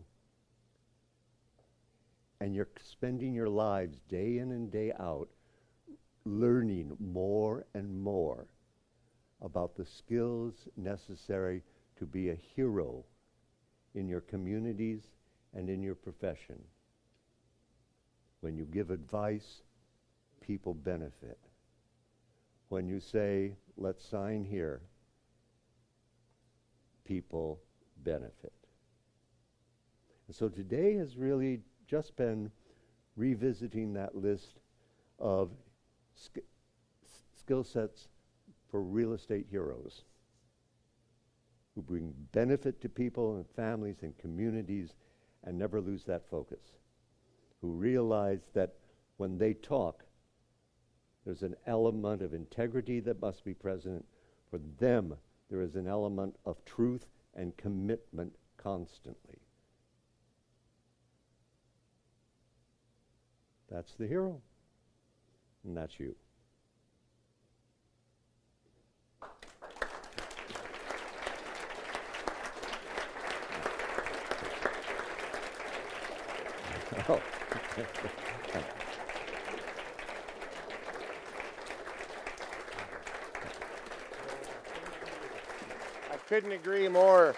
[SPEAKER 5] And you're spending your lives day in and day out learning more and more about the skills necessary to be a hero in your communities and in your profession. When you give advice, people benefit. When you say, let's sign here, people benefit. And so today has really just been revisiting that list of skill sets for real estate heroes who bring benefit to people and families and communities and never lose that focus, who realize that when they talk, there's an element of integrity that must be present. For them, there is an element of truth and commitment constantly. That's the hero, and that's you. Oh.
[SPEAKER 1] I couldn't agree more.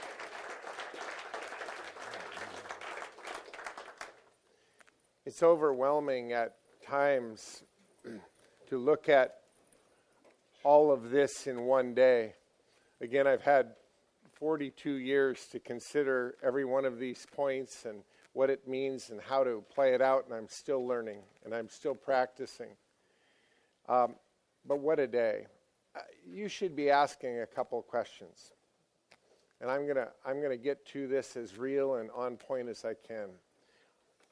[SPEAKER 1] It's overwhelming at times to look at all of this in one day. Again, I've had 42 years to consider every one of these points and what it means and how to play it out, and I'm still learning and I'm still practicing. But what a day. You should be asking a couple questions. And I'm gonna get to this as real and on point as I can.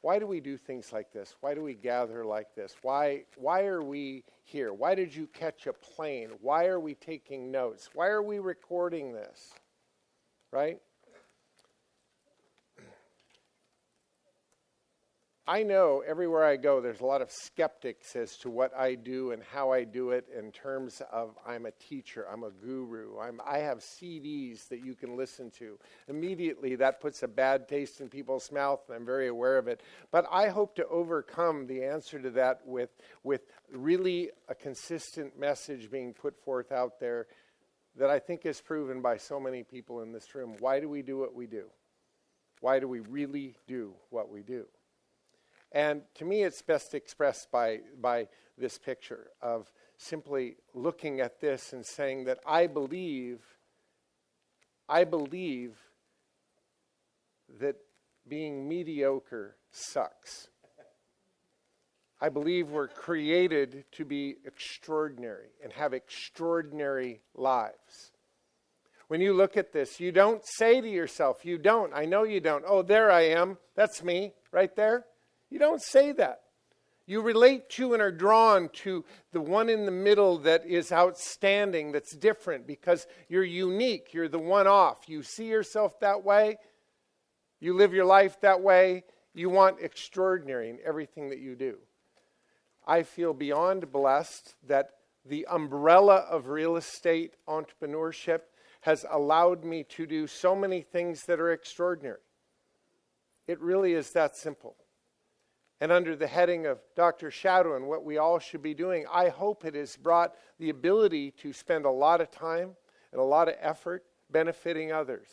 [SPEAKER 1] Why do we do things like this? Why do we gather like this? Why are we here? Why did you catch a plane? Why are we taking notes? Why are we recording this? Right? I know everywhere I go there's a lot of skeptics as to what I do and how I do it in terms of I'm a teacher, I'm a guru, I have CDs that you can listen to. Immediately that puts a bad taste in people's mouth, and I'm very aware of it. But I hope to overcome the answer to that with really a consistent message being put forth out there that I think is proven by so many people in this room. Why do we do what we do? Why do we really do what we do? And to me, it's best expressed by this picture of simply looking at this and saying that I believe that being mediocre sucks. I believe we're created to be extraordinary and have extraordinary lives. When you look at this, you don't say to yourself, I know you don't, oh, there I am, that's me, right there. You don't say that. You relate to and are drawn to the one in the middle that is outstanding, that's different, because you're unique, you're the one-off. You see yourself that way, you live your life that way, you want extraordinary in everything that you do. I feel beyond blessed that the umbrella of real estate entrepreneurship has allowed me to do so many things that are extraordinary. It really is that simple. And under the heading of Dr. Shadow and what we all should be doing, I hope it has brought the ability to spend a lot of time and a lot of effort benefiting others.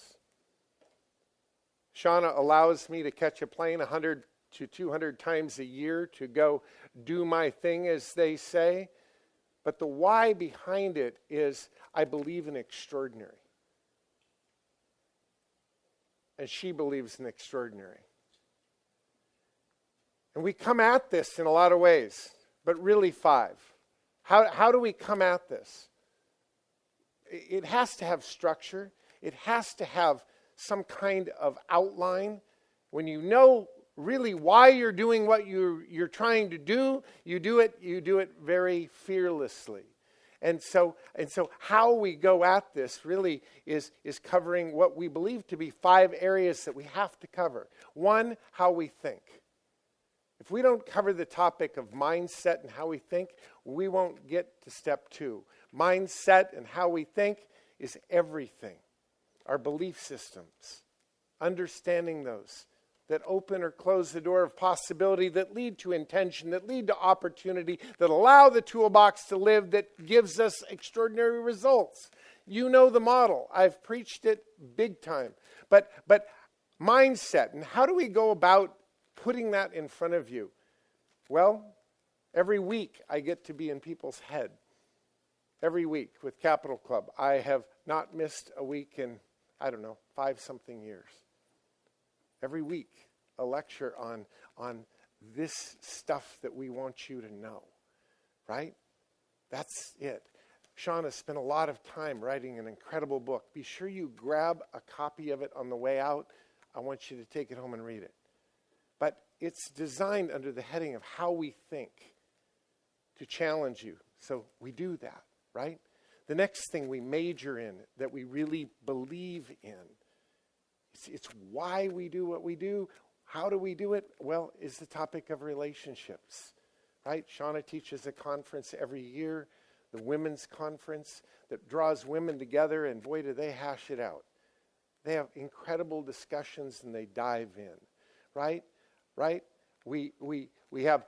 [SPEAKER 1] Shauna allows me to catch a plane 100 to 200 times a year to go do my thing, as they say. But the why behind it is I believe in extraordinary. And she believes in extraordinary. And we come at this in a lot of ways, but really 5. How do we come at this? It has to have structure. It has to have some kind of outline. When you know really why you're doing what you're trying to do, you do it very fearlessly. And so how we go at this really is covering what we believe to be 5 areas that we have to cover. 1, how we think. If we don't cover the topic of mindset and how we think, we won't get to step 2. Mindset and how we think is everything. Our belief systems, understanding those that open or close the door of possibility, that lead to intention, that lead to opportunity, that allow the toolbox to live, that gives us extraordinary results. You know the model. I've preached it big time. But mindset, and how do we go about putting that in front of you? Well, every week I get to be in people's head. Every week with Capital Club. I have not missed a week in, 5-something years. Every week, a lecture on this stuff that we want you to know, right? That's it. Shauna spent a lot of time writing an incredible book. Be sure you grab a copy of it on the way out. I want you to take it home and read it. But it's designed under the heading of how we think to challenge you. So we do that, right? The next thing we major in that we really believe in, it's why we do what we do. How do we do it? Well, is the topic of relationships, right? Shauna teaches a conference every year, the women's conference that draws women together, and boy, do they hash it out. They have incredible discussions and they dive in, right? We have,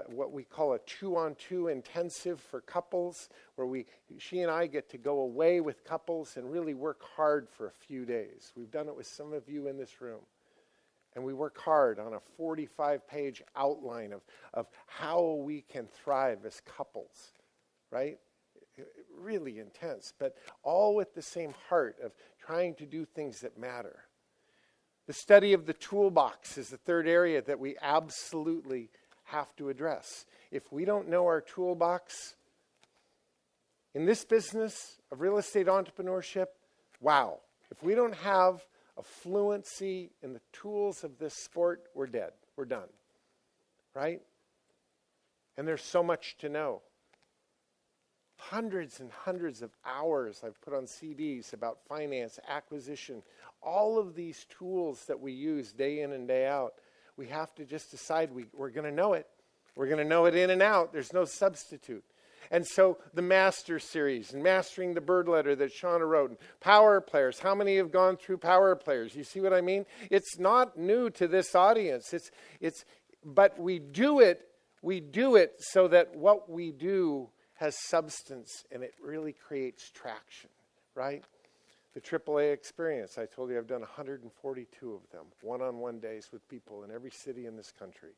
[SPEAKER 1] what we call a 2-on-2 intensive for couples, where she and I get to go away with couples and really work hard for a few days. We've done it with some of you in this room. And we work hard on a 45-page outline of how we can thrive as couples, right? Really intense, but all with the same heart of trying to do things that matter. The study of the toolbox is the 3rd area that we absolutely have to address. If we don't know our toolbox, in this business of real estate entrepreneurship, wow. If we don't have a fluency in the tools of this sport, we're dead. We're done. Right? And there's so much to know. Hundreds and hundreds of hours I've put on CDs about finance, acquisition, all of these tools that we use day in and day out. We have to just decide we're going to know it. We're going to know it in and out. There's no substitute. And so the Master Series and Mastering the Bird Letter that Shauna wrote, and Power Players. How many have gone through Power Players? You see what I mean? It's not new to this audience. But we do it so that what we do has substance and it really creates traction, right? The AAA experience, I told you I've done 142 of them, one-on-one days with people in every city in this country.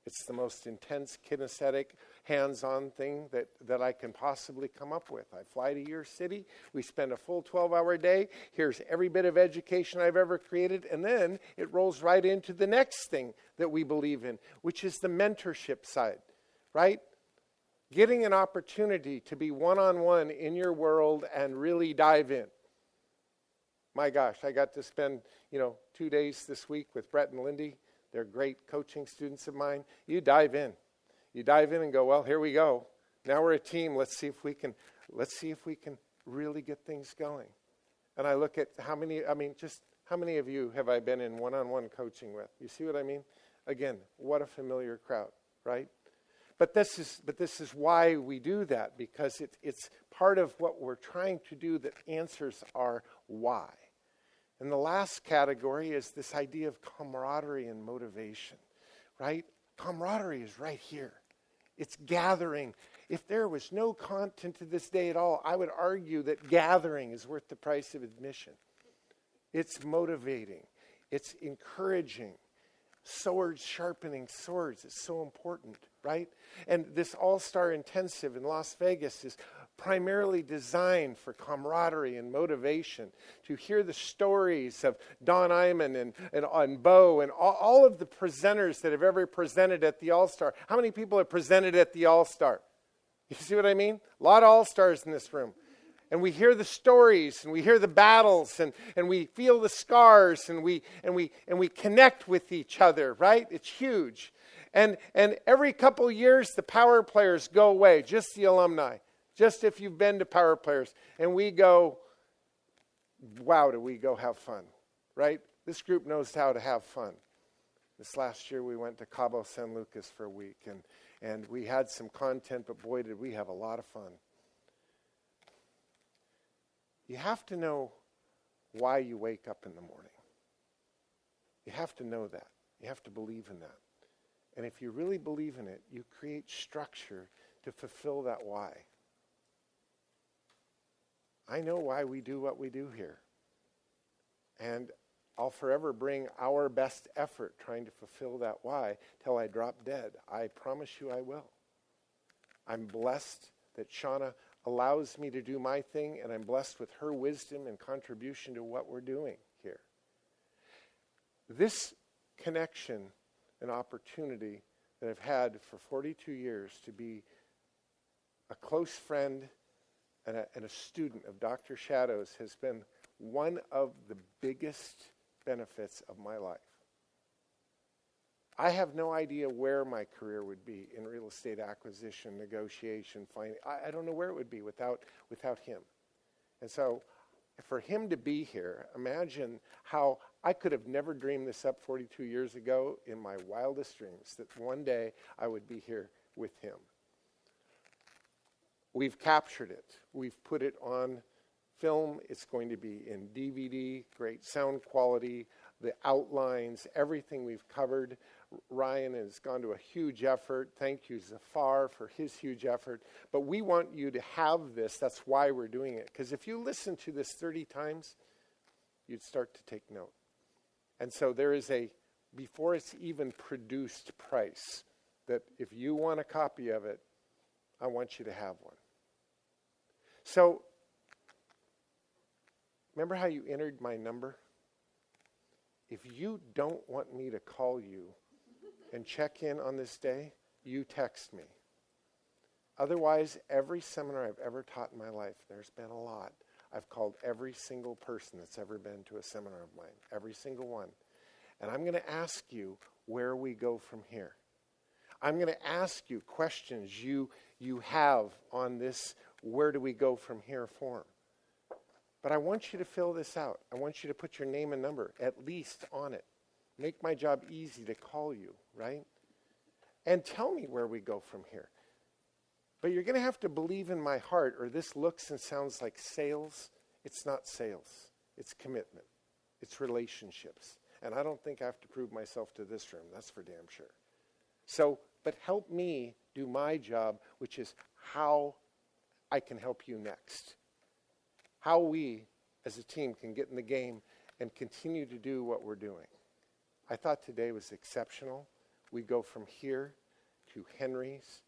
[SPEAKER 1] It's the most intense, kinesthetic, hands-on thing that I can possibly come up with. I fly to your city. We spend a full 12-hour day. Here's every bit of education I've ever created. And then it rolls right into the next thing that we believe in, which is the mentorship side, right? Getting an opportunity to be one-on-one in your world and really dive in. My gosh, I got to spend, 2 days this week with Brett and Lindy. They're great coaching students of mine. You dive in. You dive in and go, well, here we go. Now we're a team. Let's see if we can really get things going. And I look at how many of you have I been in one-on-one coaching with? You see what I mean? Again, what a familiar crowd, right? But this is why we do that, because it's part of what we're trying to do that answers our why. And the last category is this idea of camaraderie and motivation, right? Camaraderie is right here. It's gathering. If there was no content to this day at all, I would argue that gathering is worth the price of admission. It's motivating. It's encouraging. Swords sharpening swords is so important, right? And this All-Star Intensive in Las Vegas is primarily designed for camaraderie and motivation, to hear the stories of Don Iman and Bo and all of the presenters that have ever presented at the All-Star. How many people have presented at the All-Star? You see what I mean? A lot of All-Stars in this room. And we hear the stories, and we hear the battles, and we feel the scars, and we connect with each other, right? It's huge. And every couple years, the power players go away, just the alumni. Just if you've been to Power Players, and we go, wow, do we go have fun, right? This group knows how to have fun. This last year we went to Cabo San Lucas for a week, and we had some content, but boy, did we have a lot of fun. You have to know why you wake up in the morning. You have to know that. You have to believe in that. And if you really believe in it, you create structure to fulfill that why. I know why we do what we do here. And I'll forever bring our best effort trying to fulfill that why till I drop dead. I promise you I will. I'm blessed that Shauna allows me to do my thing, and I'm blessed with her wisdom and contribution to what we're doing here. This connection and opportunity that I've had for 42 years to be a close friend and a student of Dr. Shadows has been one of the biggest benefits of my life. I have no idea where my career would be in real estate acquisition, negotiation, finance. I don't know where it would be without him. And so for him to be here, imagine how I could have never dreamed this up 42 years ago in my wildest dreams, that one day I would be here with him. We've captured it. We've put it on film. It's going to be in DVD, great sound quality, the outlines, everything we've covered. Ryan has gone to a huge effort. Thank you, Zafar, for his huge effort. But we want you to have this. That's why we're doing it. Because if you listen to this 30 times, you'd start to take note. And so there is a, before it's even produced, price that if you want a copy of it, I want you to have one. So, remember how you entered my number? If you don't want me to call you and check in on this day, you text me. Otherwise, every seminar I've ever taught in my life, there's been a lot, I've called every single person that's ever been to a seminar of mine, every single one. And I'm going to ask you where we go from here. I'm going to ask you questions you have on this where do we go from here form. But I want you to fill this out. I want you to put your name and number at least on it. Make my job easy to call you, right? And tell me where we go from here. But you're going to have to believe in my heart, or this looks and sounds like sales. It's not sales. It's commitment. It's relationships. And I don't think I have to prove myself to this room. That's for damn sure. So, but help me do my job, which is how I can help you next. How we, as a team, can get in the game and continue to do what we're doing. I thought today was exceptional. we go from here to Henry's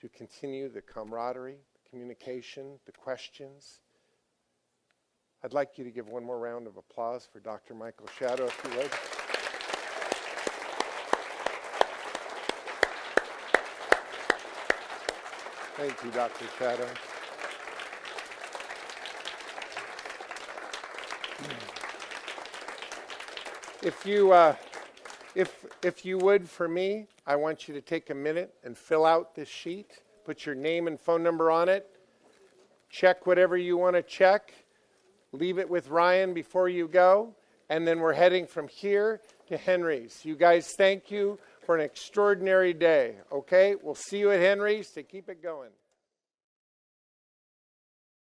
[SPEAKER 1] to continue the camaraderie, the communication, the questions. I'd like you to give one more round of applause for Dr. Michael Shadow, if you would. Thank you, Dr. Shadow. If you would, for me, I want you to take a minute and fill out this sheet. Put your name and phone number on it. Check whatever you want to check. Leave it with Ryan before you go. And then we're heading from here to Henry's. You guys, thank you for an extraordinary day. Okay? We'll see you at Henry's to keep it going.